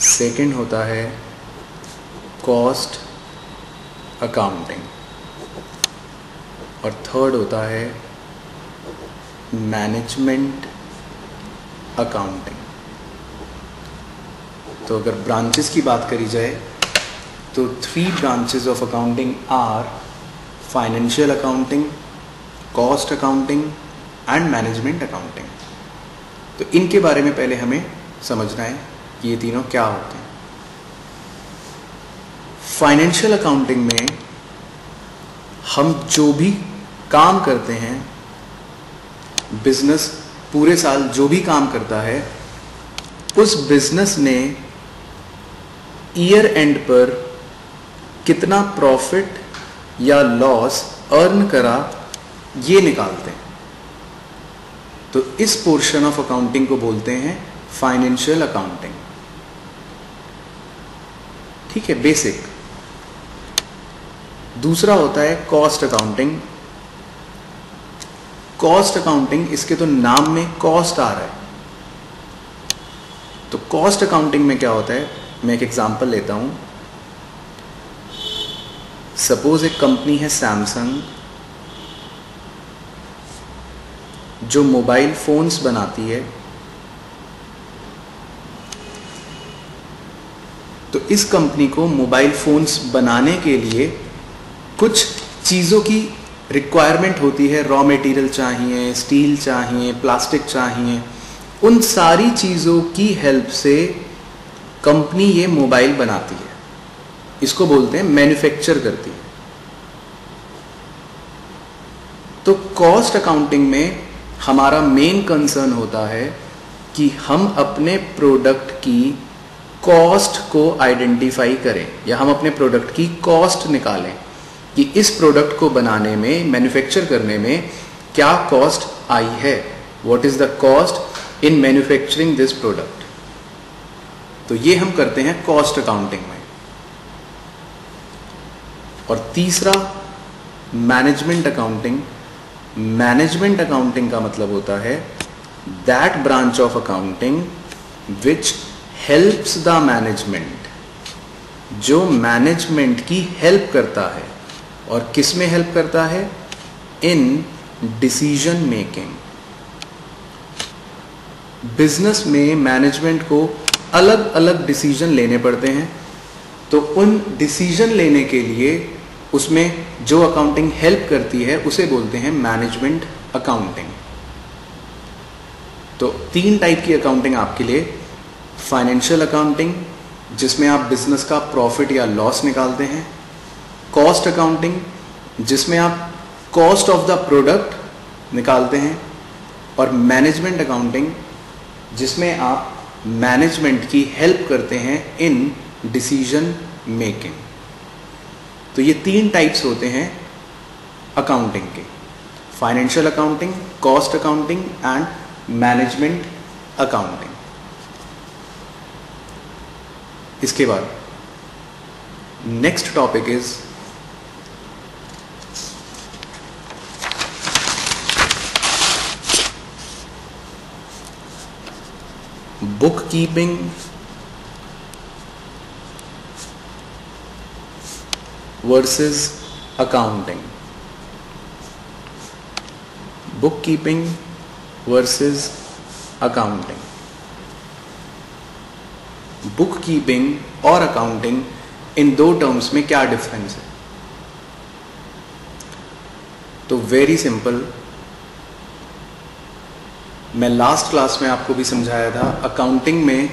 सेकंड होता है कॉस्ट अकाउंटिंग, और थर्ड होता है मैनेजमेंट अकाउंटिंग। तो अगर ब्रांचेस की बात करी जाए तो 3 branches of accounting are financial accounting, cost accounting and management accounting. तो इनके बारे में पहले हमें समझना है कि ये तीनों क्या होते हैं। फाइनेंशियल अकाउंटिंग में हम जो भी काम करते हैं, बिजनेस पूरे साल जो भी काम करता है, उस बिजनेस ने ईयर एंड पर कितना प्रॉफिट या लॉस अर्न करा, ये निकालते हैं। तो इस पोर्शन ऑफ अकाउंटिंग को बोलते हैं फाइनेंशियल अकाउंटिंग। ठीक है, बेसिक। दूसरा होता है कॉस्ट अकाउंटिंग। कॉस्ट अकाउंटिंग, इसके तो नाम में कॉस्ट आ रहा है। तो कॉस्ट अकाउंटिंग में क्या होता है, मैं एक एग्जांपल लेता हूं। सपोज एक कंपनी है सैमसंग, जो मोबाइल फोन्स बनाती है। तो इस कंपनी को मोबाइल फोन्स बनाने के लिए कुछ चीज़ों की रिक्वायरमेंट होती है। रॉ मटेरियल चाहिए, स्टील चाहिए, प्लास्टिक चाहिए। उन सारी चीज़ों की हेल्प से कंपनी ये मोबाइल बनाती है। इसको बोलते हैं मैन्युफैक्चर करती है। तो कॉस्ट अकाउंटिंग में हमारा मेन कंसर्न होता है कि हम अपने प्रोडक्ट की कॉस्ट को आइडेंटिफाई करें, या हम अपने प्रोडक्ट की कॉस्ट निकालें कि इस प्रोडक्ट को बनाने में, मैन्युफैक्चर करने में क्या कॉस्ट आई है, what is the cost in manufacturing this product. तो ये हम करते हैं कॉस्ट अकाउंटिंग में। और तीसरा मैनेजमेंट अकाउंटिंग। मैनेजमेंट अकाउंटिंग का मतलब होता है that branch of accounting which helps the management, जो मैनेजमेंट की हेल्प करता है। और किस में हेल्प करता है, इन डिसीजन मेकिंग। बिजनेस में मैनेजमेंट को अलग अलग डिसीजन लेने पड़ते हैं, तो उन डिसीजन लेने के लिए उसमें जो अकाउंटिंग हेल्प करती है उसे बोलते हैं मैनेजमेंट अकाउंटिंग। तो 3 टाइप की अकाउंटिंग आपके लिए, फाइनेंशियल अकाउंटिंग जिसमें आप बिजनेस का प्रॉफिट या लॉस निकालते हैं, कॉस्ट अकाउंटिंग जिसमें आप कॉस्ट ऑफ द प्रोडक्ट निकालते हैं, और मैनेजमेंट अकाउंटिंग जिसमें आप मैनेजमेंट की हेल्प करते हैं इन डिसीजन मेकिंग। तो ये 3 टाइप्स होते हैं अकाउंटिंग के, financial accounting, cost accounting and management accounting. इसके बाद next topic is bookkeeping versus accounting. Bookkeeping versus accounting. Bookkeeping और अकाउंटिंग, इन 2 टर्म्स में क्या डिफरेंस है? तो वेरी सिंपल, मैं लास्ट क्लास में आपको भी समझाया था। अकाउंटिंग में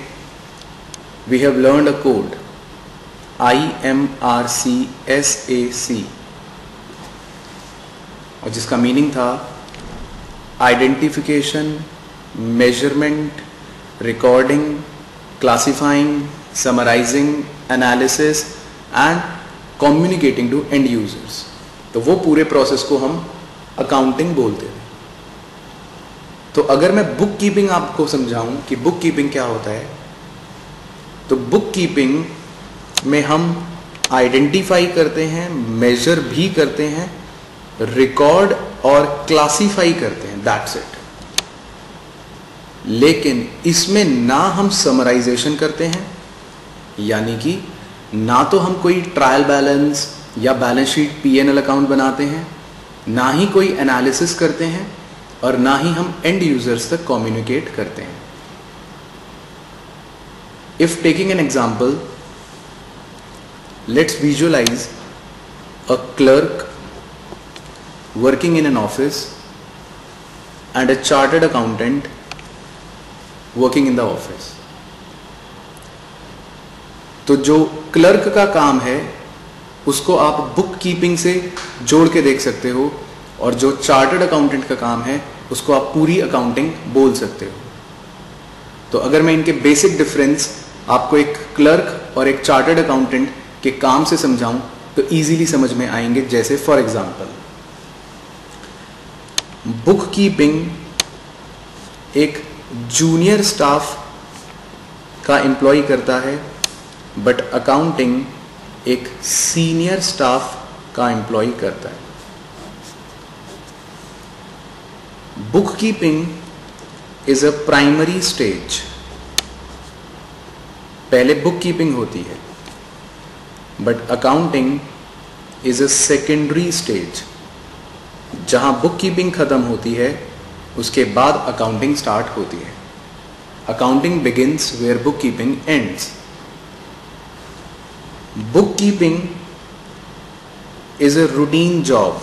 we have learned a code IMRCSAC, और जिसका मीनिंग था identification, measurement, recording, classifying, summarising, analysis and communicating to end users. तो वो पूरे प्रोसेस को हम अकाउंटिंग बोलते हैं। तो अगर मैं बुक कीपिंग आपको समझाऊं कि बुक कीपिंग क्या होता है, तो बुक कीपिंग में हम आइडेंटिफाई करते हैं, मेजर भी करते हैं, रिकॉर्ड और क्लासिफाई करते हैं, दैट्स इट। लेकिन इसमें ना हम समराइजेशन करते हैं, यानी कि ना तो हम कोई ट्रायल बैलेंस या बैलेंस शीट P&L अकाउंट बनाते हैं, ना ही कोई एनालिसिस करते हैं, और ना ही हम एंड यूजर्स तक कम्युनिकेट करते हैं। If taking an example, let's visualize a clerk working in an office and a chartered accountant working in the office. तो जो क्लर्क का काम है उसको आप बुक कीपिंग से जोड़ के देख सकते हो, और जो चार्टर्ड अकाउंटेंट का काम है उसको आप पूरी अकाउंटिंग बोल सकते हो। तो अगर मैं इनके बेसिक डिफरेंस आपको एक क्लर्क और एक चार्टर्ड अकाउंटेंट के काम से समझाऊं तो इजीली समझ में आएंगे। जैसे फॉर एग्जांपल, बुक कीपिंग एक जूनियर स्टाफ का एम्प्लॉय करता है, बट अकाउंटिंग एक सीनियर स्टाफ का एम्प्लॉय करता है। Book keeping is a primary stage, पहले बुक कीपिंग होती है, but accounting is a secondary stage. जहां बुक कीपिंग खत्म होती है उसके बाद अकाउंटिंग स्टार्ट होती है। Accounting begins where bookkeeping ends. Book keeping is a routine job.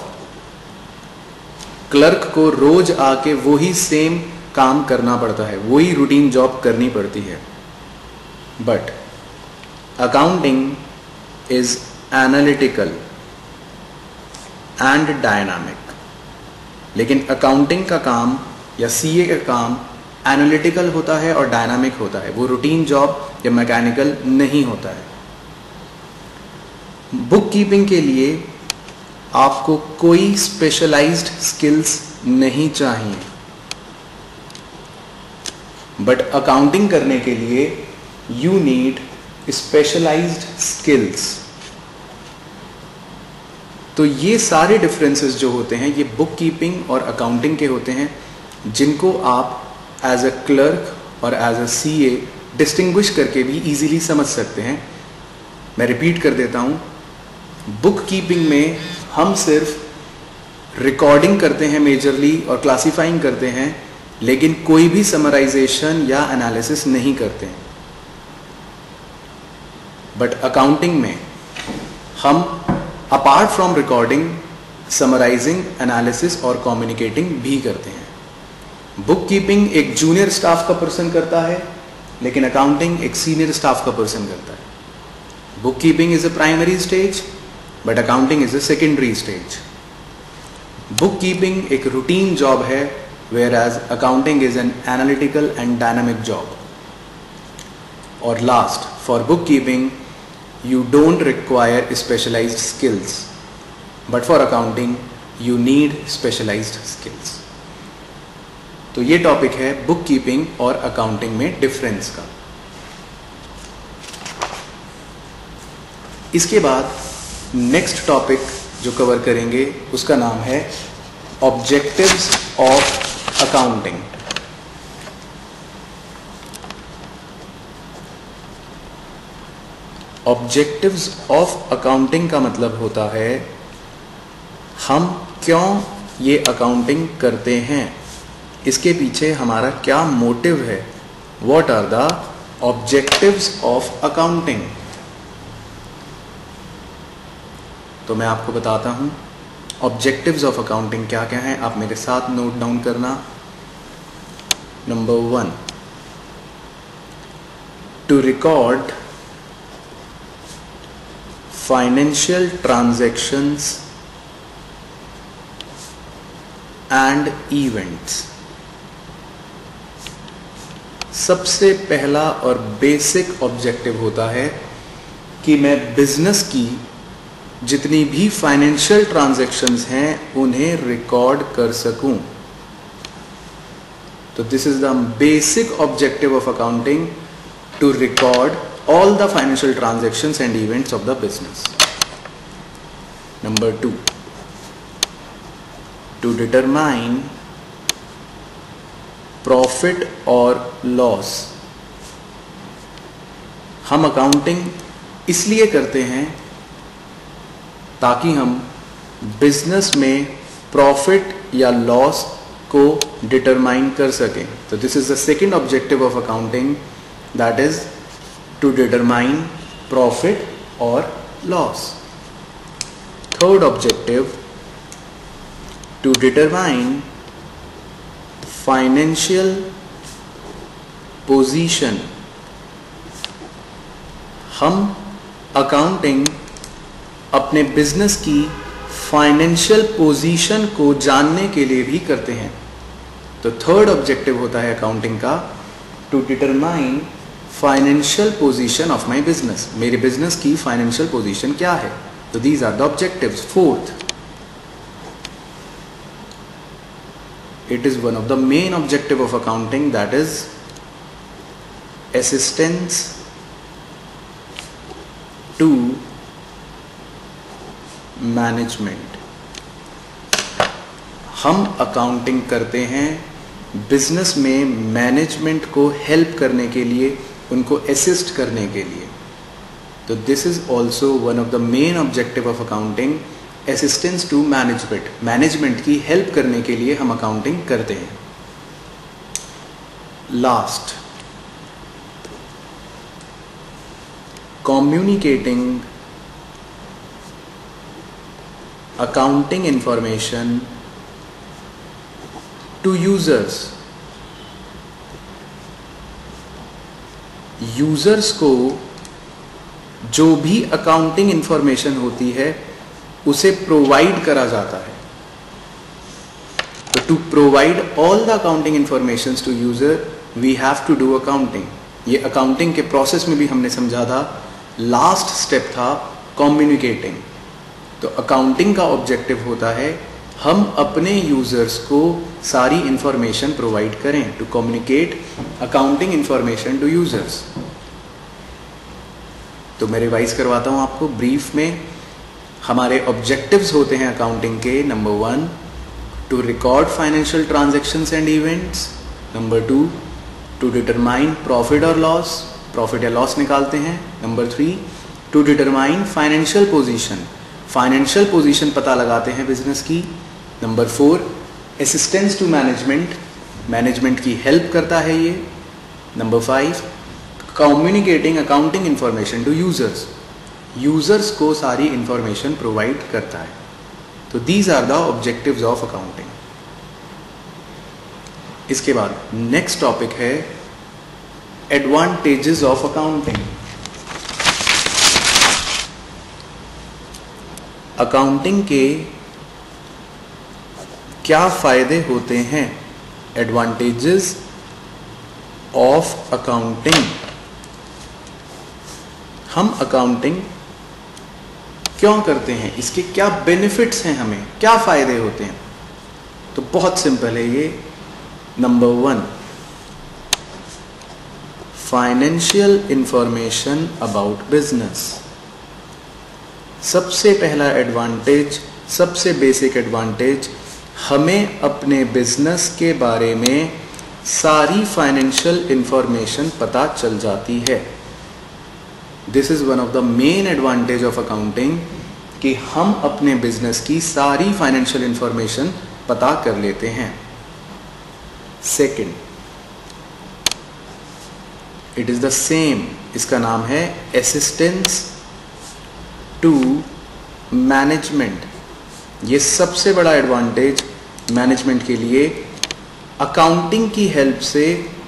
Clerk को रोज आके वही सेम काम करना पड़ता है, वही रूटीन जॉब करनी पड़ती है। But accounting is analytical and dynamic. लेकिन अकाउंटिंग का काम या सीए का काम एनालिटिकल होता है और डायनामिक होता है, वो रूटीन जॉब या मैकेनिकल नहीं होता है। बुक कीपिंग के लिए आपको कोई स्पेशलाइज्ड स्किल्स नहीं चाहिए, बट अकाउंटिंग करने के लिए यू नीड स्पेशलाइज्ड स्किल्स। तो ये सारे डिफरेंसेस जो होते हैं ये बुक कीपिंग और अकाउंटिंग के होते हैं, जिनको आप एज अ क्लर्क और एज अ सीए डिस्टिंग्विश करके भी इजीली समझ सकते हैं। मैं रिपीट कर देता हूं, बुक कीपिंग में हम सिर्फ रिकॉर्डिंग करते हैं मेजरली और क्लासिफाइंग करते हैं, लेकिन कोई भी समराइजेशन या एनालिसिस नहीं करते हैं। बट अकाउंटिंग में हम apart from recording, summarising, analysis और कम्युनिकेटिंग भी करते हैं। बुक कीपिंग एक जूनियर स्टाफ का पर्सन करता है, लेकिन अकाउंटिंग एक सीनियर स्टाफ का पर्सन करता है। Book keeping is a primary stage, but accounting is a secondary stage. Book keeping एक रूटीन जॉब है, whereas accounting is an analytical and dynamic job. और last, for book keeping you don't require specialized skills, but for accounting you need specialized skills. तो ये topic है book keeping और accounting में difference का। इसके बाद नेक्स्ट टॉपिक जो कवर करेंगे उसका नाम है objectives of accounting. Objectives of accounting का मतलब होता है हम क्यों ये अकाउंटिंग करते हैं, इसके पीछे हमारा क्या मोटिव है। What are the objectives of accounting. तो मैं आपको बताता हूं ऑब्जेक्टिव्स ऑफ अकाउंटिंग क्या क्या हैं, आप मेरे साथ नोट डाउन करना। Number 1, to record financial transactions and events। सबसे पहला और बेसिक ऑब्जेक्टिव होता है कि मैं बिजनेस की जितनी भी फाइनेंशियल ट्रांजैक्शंस हैं उन्हें रिकॉर्ड कर सकूं। तो this is the basic objective of accounting, to record all the financial transactions and events of the business. Number 2, to determine profit or loss। हम अकाउंटिंग इसलिए करते हैं ताकि हम बिजनेस में प्रॉफिट या लॉस को डिटरमाइन कर सकें। तो this is the second objective of accounting, that is to determine profit or loss. Third objective, to determine financial position। हम अकाउंटिंग अपने बिजनेस की फाइनेंशियल पोजीशन को जानने के लिए भी करते हैं। तो थर्ड ऑब्जेक्टिव होता है अकाउंटिंग का, to determine financial position of my business. मेरे बिजनेस की फाइनेंशियल पोजीशन क्या है। तो these are the objectives. Fourth, it is one of the main objective of accounting, that is assistance to management. हम accounting करते हैं business में management को हेल्प करने के लिए, उनको असिस्ट करने के लिए। तो this is also one of the main objective of accounting, assistance to management. Management की हेल्प करने के लिए हम अकाउंटिंग करते हैं। Last, communicating accounting information to users. Users को जो भी अकाउंटिंग इंफॉर्मेशन होती है उसे प्रोवाइड करा जाता है। तो to provide all the accounting information to user we have to do accounting. ये अकाउंटिंग के प्रोसेस में भी हमने समझा था। लास्ट स्टेप था कम्युनिकेटिंग। तो अकाउंटिंग का ऑब्जेक्टिव होता है हम अपने यूजर्स को सारी इंफॉर्मेशन प्रोवाइड करें, to communicate accounting information to users. तो मैं रिवाइज करवाता हूं आपको ब्रीफ में। हमारे ऑब्जेक्टिव्स होते हैं अकाउंटिंग के, number 1, to record financial transactions and events. Number 2, to determine profit और लॉस, प्रॉफिट या लॉस निकालते हैं। Number 3, to determine financial position, financial position पता लगाते हैं बिजनेस की। Number 4, assistance to management, management की हेल्प करता है ये। Number 5, communicating accounting information to users, users को सारी इंफॉर्मेशन प्रोवाइड करता है। तो these are the objectives of accounting. इसके बाद नेक्स्ट टॉपिक है एडवांटेजेस ऑफ अकाउंटिंग। अकाउंटिंग के क्या फायदे होते हैं? Advantages of accounting. हम अकाउंटिंग क्यों करते हैं, इसके क्या बेनिफिट्स हैं, हमें क्या फायदे होते हैं? तो बहुत सिंपल है ये। Number 1, financial information about business. सबसे पहला एडवांटेज, सबसे बेसिक एडवांटेज, हमें अपने बिजनेस के बारे में सारी फाइनेंशियल इंफॉर्मेशन पता चल जाती है। This is one of the main advantage of accounting कि हम अपने बिजनेस की सारी फाइनेंशियल इंफॉर्मेशन पता कर लेते हैं। Second, it is the same, इसका नाम है असिस्टेंस टू मैनेजमेंट। ये सबसे बड़ा एडवांटेज मैनेजमेंट के लिए, अकाउंटिंग की हेल्प से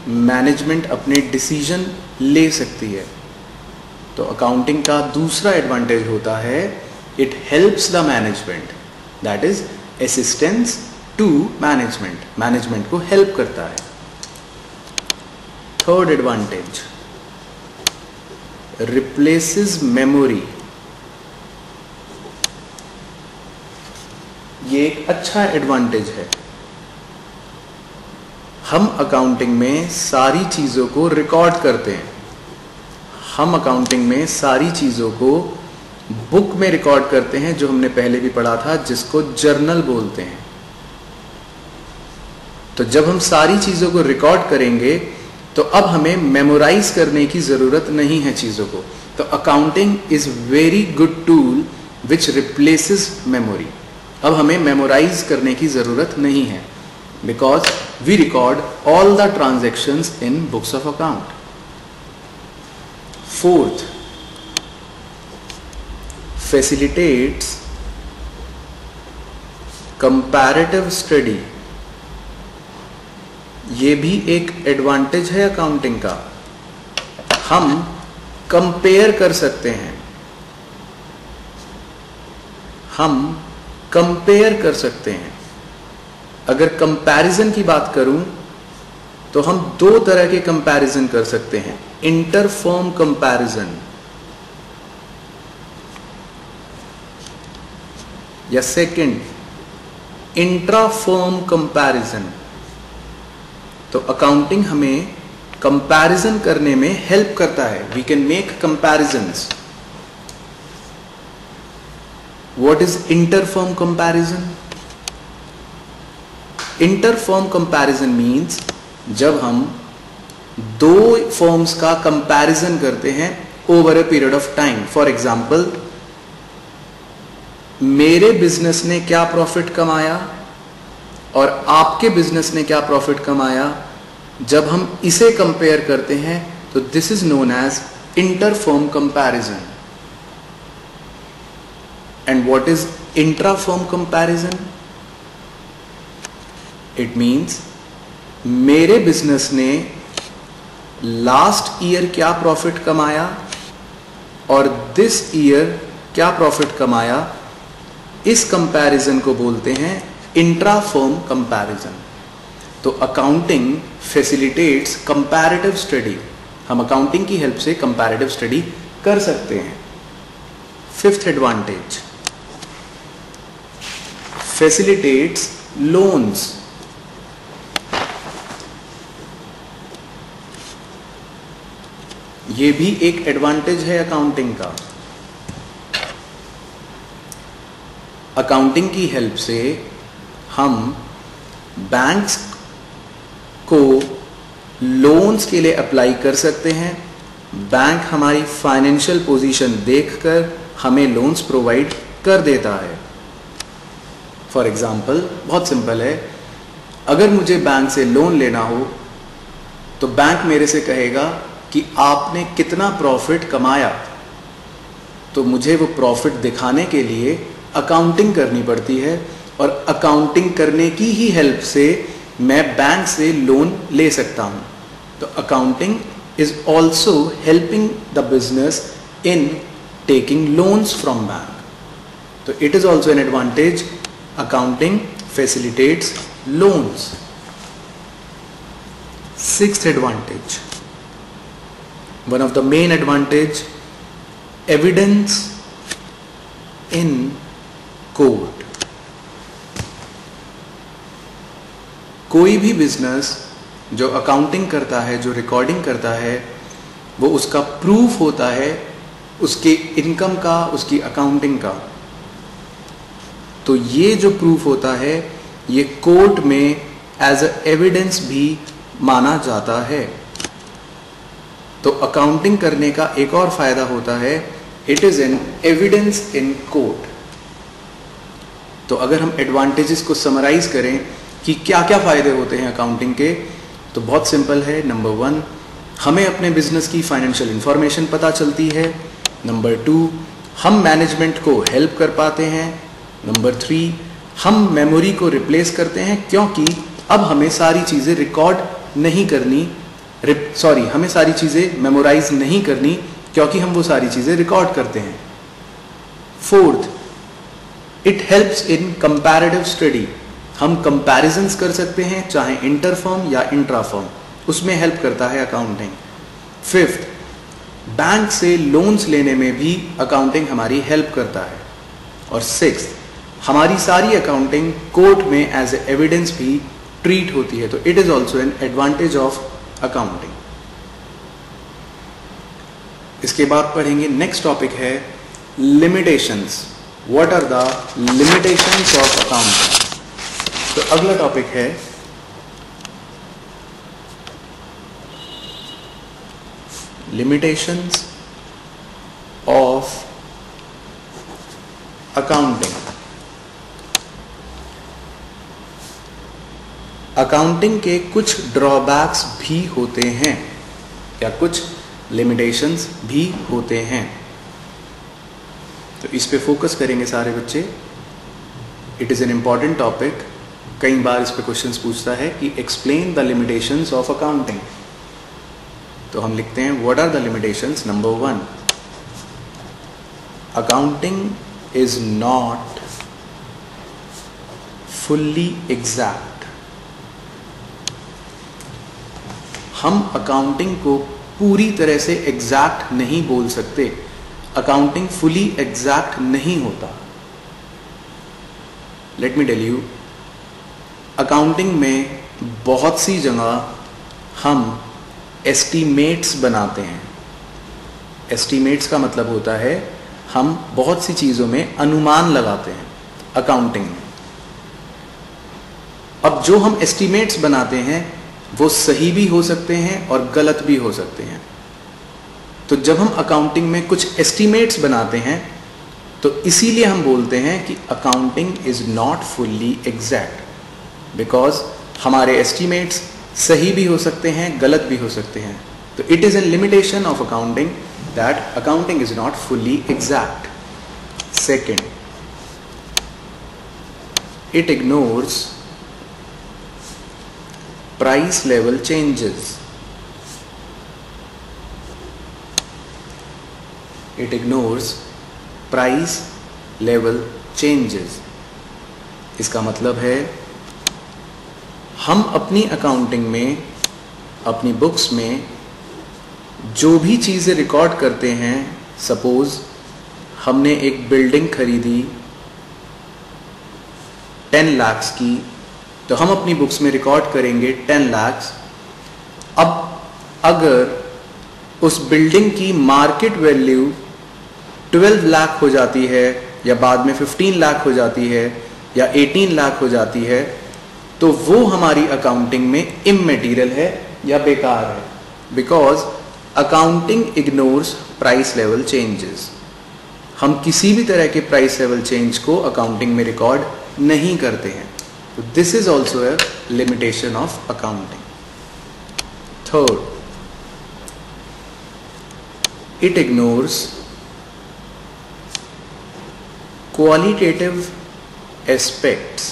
मैनेजमेंट अपने डिसीजन ले सकती है। तो अकाउंटिंग का दूसरा एडवांटेज होता है it helps the management, that is assistance to management, management को हेल्प करता है। Third advantage, replaces memory. ये एक अच्छा एडवांटेज है। हम अकाउंटिंग में सारी चीजों को रिकॉर्ड करते हैं, हम अकाउंटिंग में सारी चीजों को बुक में रिकॉर्ड करते हैं, जो हमने पहले भी पढ़ा था, जिसको जर्नल बोलते हैं। तो जब हम सारी चीजों को रिकॉर्ड करेंगे तो अब हमें मेमोराइज करने की जरूरत नहीं है चीजों को। तो accounting is very good tool which replaces memory. अब हमें मेमोराइज करने की जरूरत नहीं है, because we record all the transactions in books of account. Fourth, facilitates comparative study. ये भी एक एडवांटेज है अकाउंटिंग का। हम कंपेयर कर सकते हैं, हम कंपेयर कर सकते हैं। अगर कंपैरिजन की बात करूं तो हम दो तरह के कंपैरिजन कर सकते हैं, इंटरफर्म कंपैरिजन या सेकंड इंट्राफर्म कंपैरिजन। तो अकाउंटिंग हमें कंपैरिजन करने में हेल्प करता है। We can make comparisons. What is interfirm comparison? Interfirm comparison means जब हम दो फर्म्स का कंपैरिजन करते हैं over a period of time. For example, मेरे बिजनेस ने क्या प्रॉफिट कमाया और आपके बिजनेस ने क्या प्रॉफिट कमाया, जब हम इसे कंपेयर करते हैं तो this is known as interfirm comparison. And what is intrafirm comparison? It means मेरे बिजनेस ने लास्ट ईयर क्या प्रॉफिट कमाया और दिस ईयर क्या प्रॉफिट कमाया, इस कंपैरिजन को बोलते हैं इंट्राफर्म कंपैरिजन। तो अकाउंटिंग फैसिलिटेट्स कंपैरेटिव स्टडी। हम अकाउंटिंग की हेल्प से कंपैरेटिव स्टडी कर सकते हैं। Fifth advantage, facilitates loans. ये भी एक एडवांटेज है अकाउंटिंग का। अकाउंटिंग की हेल्प से हम बैंक्स को लोन्स के लिए अप्लाई कर सकते हैं। बैंक हमारी फाइनेंशियल पोजीशन देखकर हमें लोन्स प्रोवाइड कर देता है। फॉर एग्जाम्पल, बहुत सिंपल है, अगर मुझे बैंक से लोन लेना हो तो बैंक मेरे से कहेगा कि आपने कितना प्रॉफिट कमाया, तो मुझे वो प्रॉफिट दिखाने के लिए अकाउंटिंग करनी पड़ती है, और अकाउंटिंग करने की ही हेल्प से मैं बैंक से लोन ले सकता हूं। तो accounting is also helping the business in taking loans from bank. तो it is also an advantage, accounting facilitates loans. Sixth advantage, one of the main advantage, evidence in court. कोई भी business जो accounting करता है, जो recording करता है, वो उसका प्रूफ होता है उसके इनकम का, उसकी अकाउंटिंग का। तो ये जो प्रूफ होता है ये कोर्ट में एज अ एविडेंस भी माना जाता है। तो अकाउंटिंग करने का एक और फायदा होता है, it is an evidence in court. तो अगर हम एडवांटेजेस को समराइज करें कि क्या क्या फायदे होते हैं अकाउंटिंग के, तो बहुत सिंपल है। नंबर 1, हमें अपने बिजनेस की फाइनेंशियल इंफॉर्मेशन पता चलती है। नंबर 2, हम मैनेजमेंट को हेल्प कर पाते हैं। नंबर 3, हम मेमोरी को रिप्लेस करते हैं, क्योंकि अब हमें सारी चीजें रिकॉर्ड नहीं करनी, हमें सारी चीजें मेमोराइज नहीं करनी, क्योंकि हम वो सारी चीजें रिकॉर्ड करते हैं। 4th, it helps in comparative study. हम कंपैरिजंस कर सकते हैं, चाहे इंटर फर्म या इंट्रा फर्म, उसमें हेल्प करता है अकाउंटिंग। 5th, बैंक से लोन्स लेने में भी अकाउंटिंग हमारी हेल्प करता है। और 6th, हमारी सारी अकाउंटिंग कोर्ट में एज ए एविडेंस भी ट्रीट होती है। तो it is also an advantage of accounting. इसके बाद पढ़ेंगे, नेक्स्ट टॉपिक है limitations. What are the limitations of accounting. तो अगला टॉपिक है लिमिटेशंस ऑफ अकाउंटिंग। अकाउंटिंग के कुछ ड्रॉबैक्स भी होते हैं, या कुछ लिमिटेशंस भी होते हैं। तो इस पे फोकस करेंगे सारे बच्चे। It is an important topic. कई बार इस पे क्वेश्चंस पूछता है कि explain the limitations of accounting. तो हम लिखते हैं, what are the limitations. Number 1, accounting is not fully exact. हम अकाउंटिंग को पूरी तरह से एग्जैक्ट नहीं बोल सकते। अकाउंटिंग फुली एग्जैक्ट नहीं होता। Let me tell you, accounting में बहुत सी जगह हम एस्टीमेट्स बनाते हैं। एस्टीमेट्स का मतलब होता है हम बहुत सी चीजों में अनुमान लगाते हैं अकाउंटिंग में। अब जो हम एस्टीमेट्स बनाते हैं वो सही भी हो सकते हैं और गलत भी हो सकते हैं। तो जब हम अकाउंटिंग में कुछ एस्टीमेट्स बनाते हैं तो इसीलिए हम बोलते हैं कि accounting is not fully exact, because हमारे एस्टीमेट्स सही भी हो सकते हैं, गलत भी हो सकते हैं। तो it is N limitation of accounting that accounting is not fully exact. Second, it ignores price level changes. It ignores price level changes. इसका मतलब है हम अपनी अकाउंटिंग में, अपनी बुक्स में जो भी चीज़ें रिकॉर्ड करते हैं, सपोज हमने एक बिल्डिंग खरीदी 10 लाख की, तो हम अपनी बुक्स में रिकॉर्ड करेंगे 10 लाख। अब अगर उस बिल्डिंग की मार्केट वैल्यू 12 लाख हो जाती है, या बाद में 15 लाख हो जाती है, या 18 लाख हो जाती है, तो वो हमारी अकाउंटिंग में इममेटीरियल है या बेकार है, because accounting ignores price level changes. हम किसी भी तरह के प्राइस लेवल चेंज को अकाउंटिंग में रिकॉर्ड नहीं करते हैं। तो this is also a limitation of accounting. Third, It ignores qualitative aspects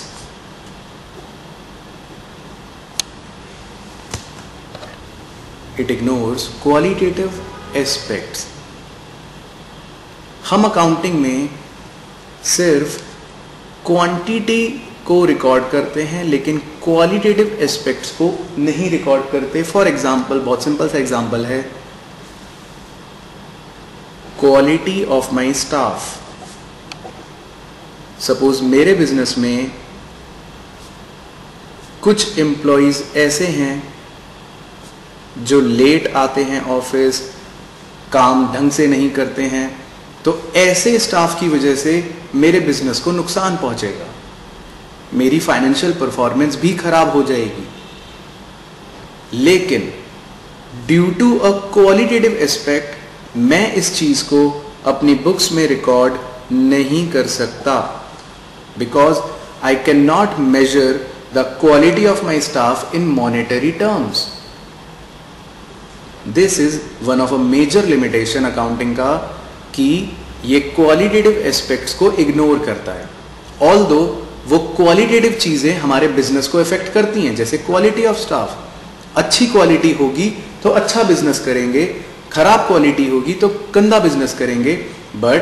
हम अकाउंटिंग में सिर्फ क्वांटिटी को रिकॉर्ड करते हैं लेकिन क्वालिटेटिव एस्पेक्ट्स को नहीं रिकॉर्ड करते। फॉर एग्जाम्पल, बहुत सिंपल सा एग्जाम्पल है, quality of my staff. Suppose मेरे बिजनेस में कुछ एम्प्लॉयज ऐसे हैं जो लेट आते हैं ऑफिस, काम ढंग से नहीं करते हैं, तो ऐसे स्टाफ की वजह से मेरे बिजनेस को नुकसान पहुंचेगा, मेरी फाइनेंशियल परफॉर्मेंस भी खराब हो जाएगी। लेकिन due to a qualitative aspect मैं इस चीज को अपनी बुक्स में रिकॉर्ड नहीं कर सकता, because I can not measure the quality of my staff in monetary terms. This is one of a major limitation accounting का, कि ये क्वालिटेटिव एस्पेक्ट्स को इग्नोर करता है। ऑल्दो वो क्वालिटेटिव चीजें हमारे बिजनेस को इफेक्ट करती हैं, जैसे क्वालिटी ऑफ स्टाफ। अच्छी क्वालिटी होगी तो अच्छा बिजनेस करेंगे, खराब क्वालिटी होगी तो गंदा बिजनेस करेंगे, but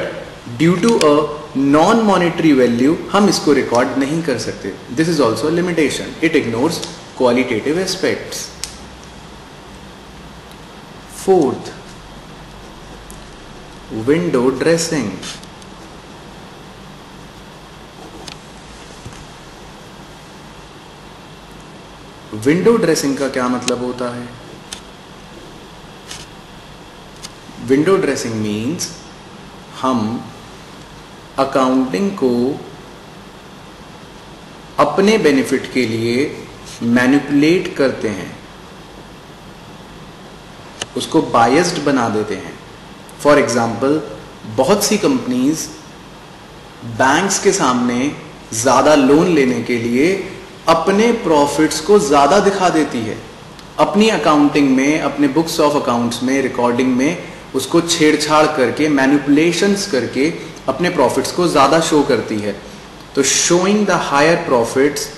due to a non monetary value हम इसको रिकॉर्ड नहीं कर सकते। This is also a limitation. It ignores qualitative aspects. Fourth, window dressing. Window dressing का क्या मतलब होता है? विंडो ड्रेसिंग मीन्स हम अकाउंटिंग को अपने बेनिफिट के लिए मैनिपुलेट करते हैं, उसको बायस्ड बना देते हैं। फॉर एग्जाम्पल, बहुत सी कंपनीज बैंक्स के सामने ज्यादा लोन लेने के लिए अपने प्रॉफिट्स को ज्यादा दिखा देती है, अपनी अकाउंटिंग में, अपने बुक्स ऑफ अकाउंट्स में, रिकॉर्डिंग में उसको छेड़छाड़ करके, मैनिपुलेशंस करके अपने प्रॉफिट्स को ज्यादा शो करती है। तो showing the higher profits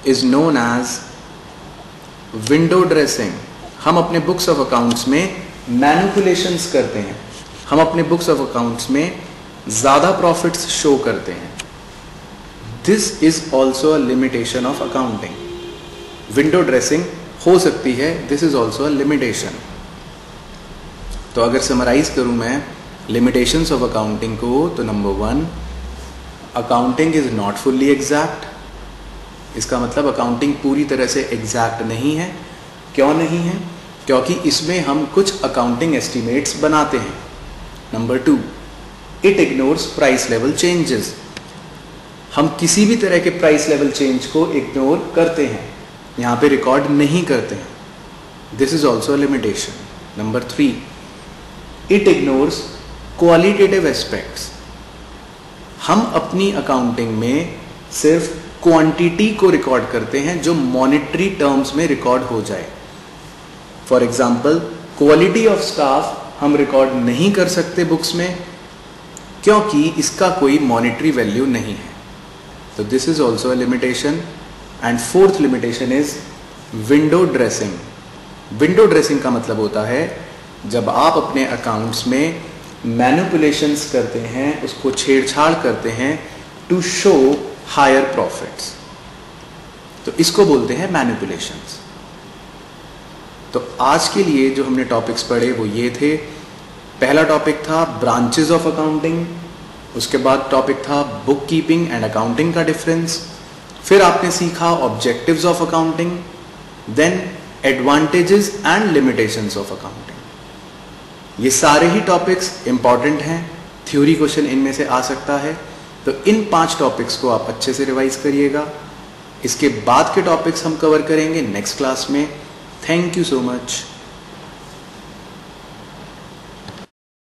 is known as window dressing. हम अपने बुक्स ऑफ अकाउंट्स में मैनिपुलेशंस करते हैं, हम अपने बुक्स ऑफ अकाउंट्स में ज्यादा प्रॉफिट्स शो करते हैं। This is also a limitation of accounting. Window dressing हो सकती है, this is also a limitation. तो अगर समराइज करूं मैं लिमिटेशंस ऑफ अकाउंटिंग को, तो number 1, accounting is not fully exact. इसका मतलब अकाउंटिंग पूरी तरह से एग्जैक्ट नहीं है। क्यों नहीं है? क्योंकि इसमें हम कुछ अकाउंटिंग एस्टिमेट्स बनाते हैं। Number 2, it ignores price level changes. हम किसी भी तरह के प्राइस लेवल चेंज को इग्नोर करते हैं, यहां पे रिकॉर्ड नहीं करते हैं। This is also limitation. Number 3, it ignores qualitative aspects. हम अपनी अकाउंटिंग में सिर्फ क्वांटिटी को रिकॉर्ड करते हैं जो मॉनेटरी टर्म्स में रिकॉर्ड हो जाए। For example, quality of staff हम रिकॉर्ड नहीं कर सकते बुक्स में, क्योंकि इसका कोई मॉनेटरी वैल्यू नहीं है। तो this is also a limitation. And fourth limitation is window dressing. Window dressing का मतलब होता है जब आप अपने अकाउंट्स में मैनिपुलेशंस करते हैं, उसको छेड़छाड़ करते हैं टू शो हायर प्रॉफिट्स, तो इसको बोलते हैं मैनिपुलेशंस। तो आज के लिए जो हमने टॉपिक्स पढ़े वो ये थे। पहला टॉपिक था ब्रांचेस ऑफ अकाउंटिंग, उसके बाद टॉपिक था बुक कीपिंग एंड अकाउंटिंग का डिफरेंस, फिर आपने सीखा objectives of accounting, then advantages and limitations of accounting. ये सारे ही टॉपिक्स इंपॉर्टेंट हैं, थ्योरी क्वेश्चन इनमें से आ सकता है। तो इन 5 टॉपिक्स को आप अच्छे से रिवाइज करिएगा। इसके बाद के टॉपिक्स हम कवर करेंगे नेक्स्ट क्लास में। Thank you so much.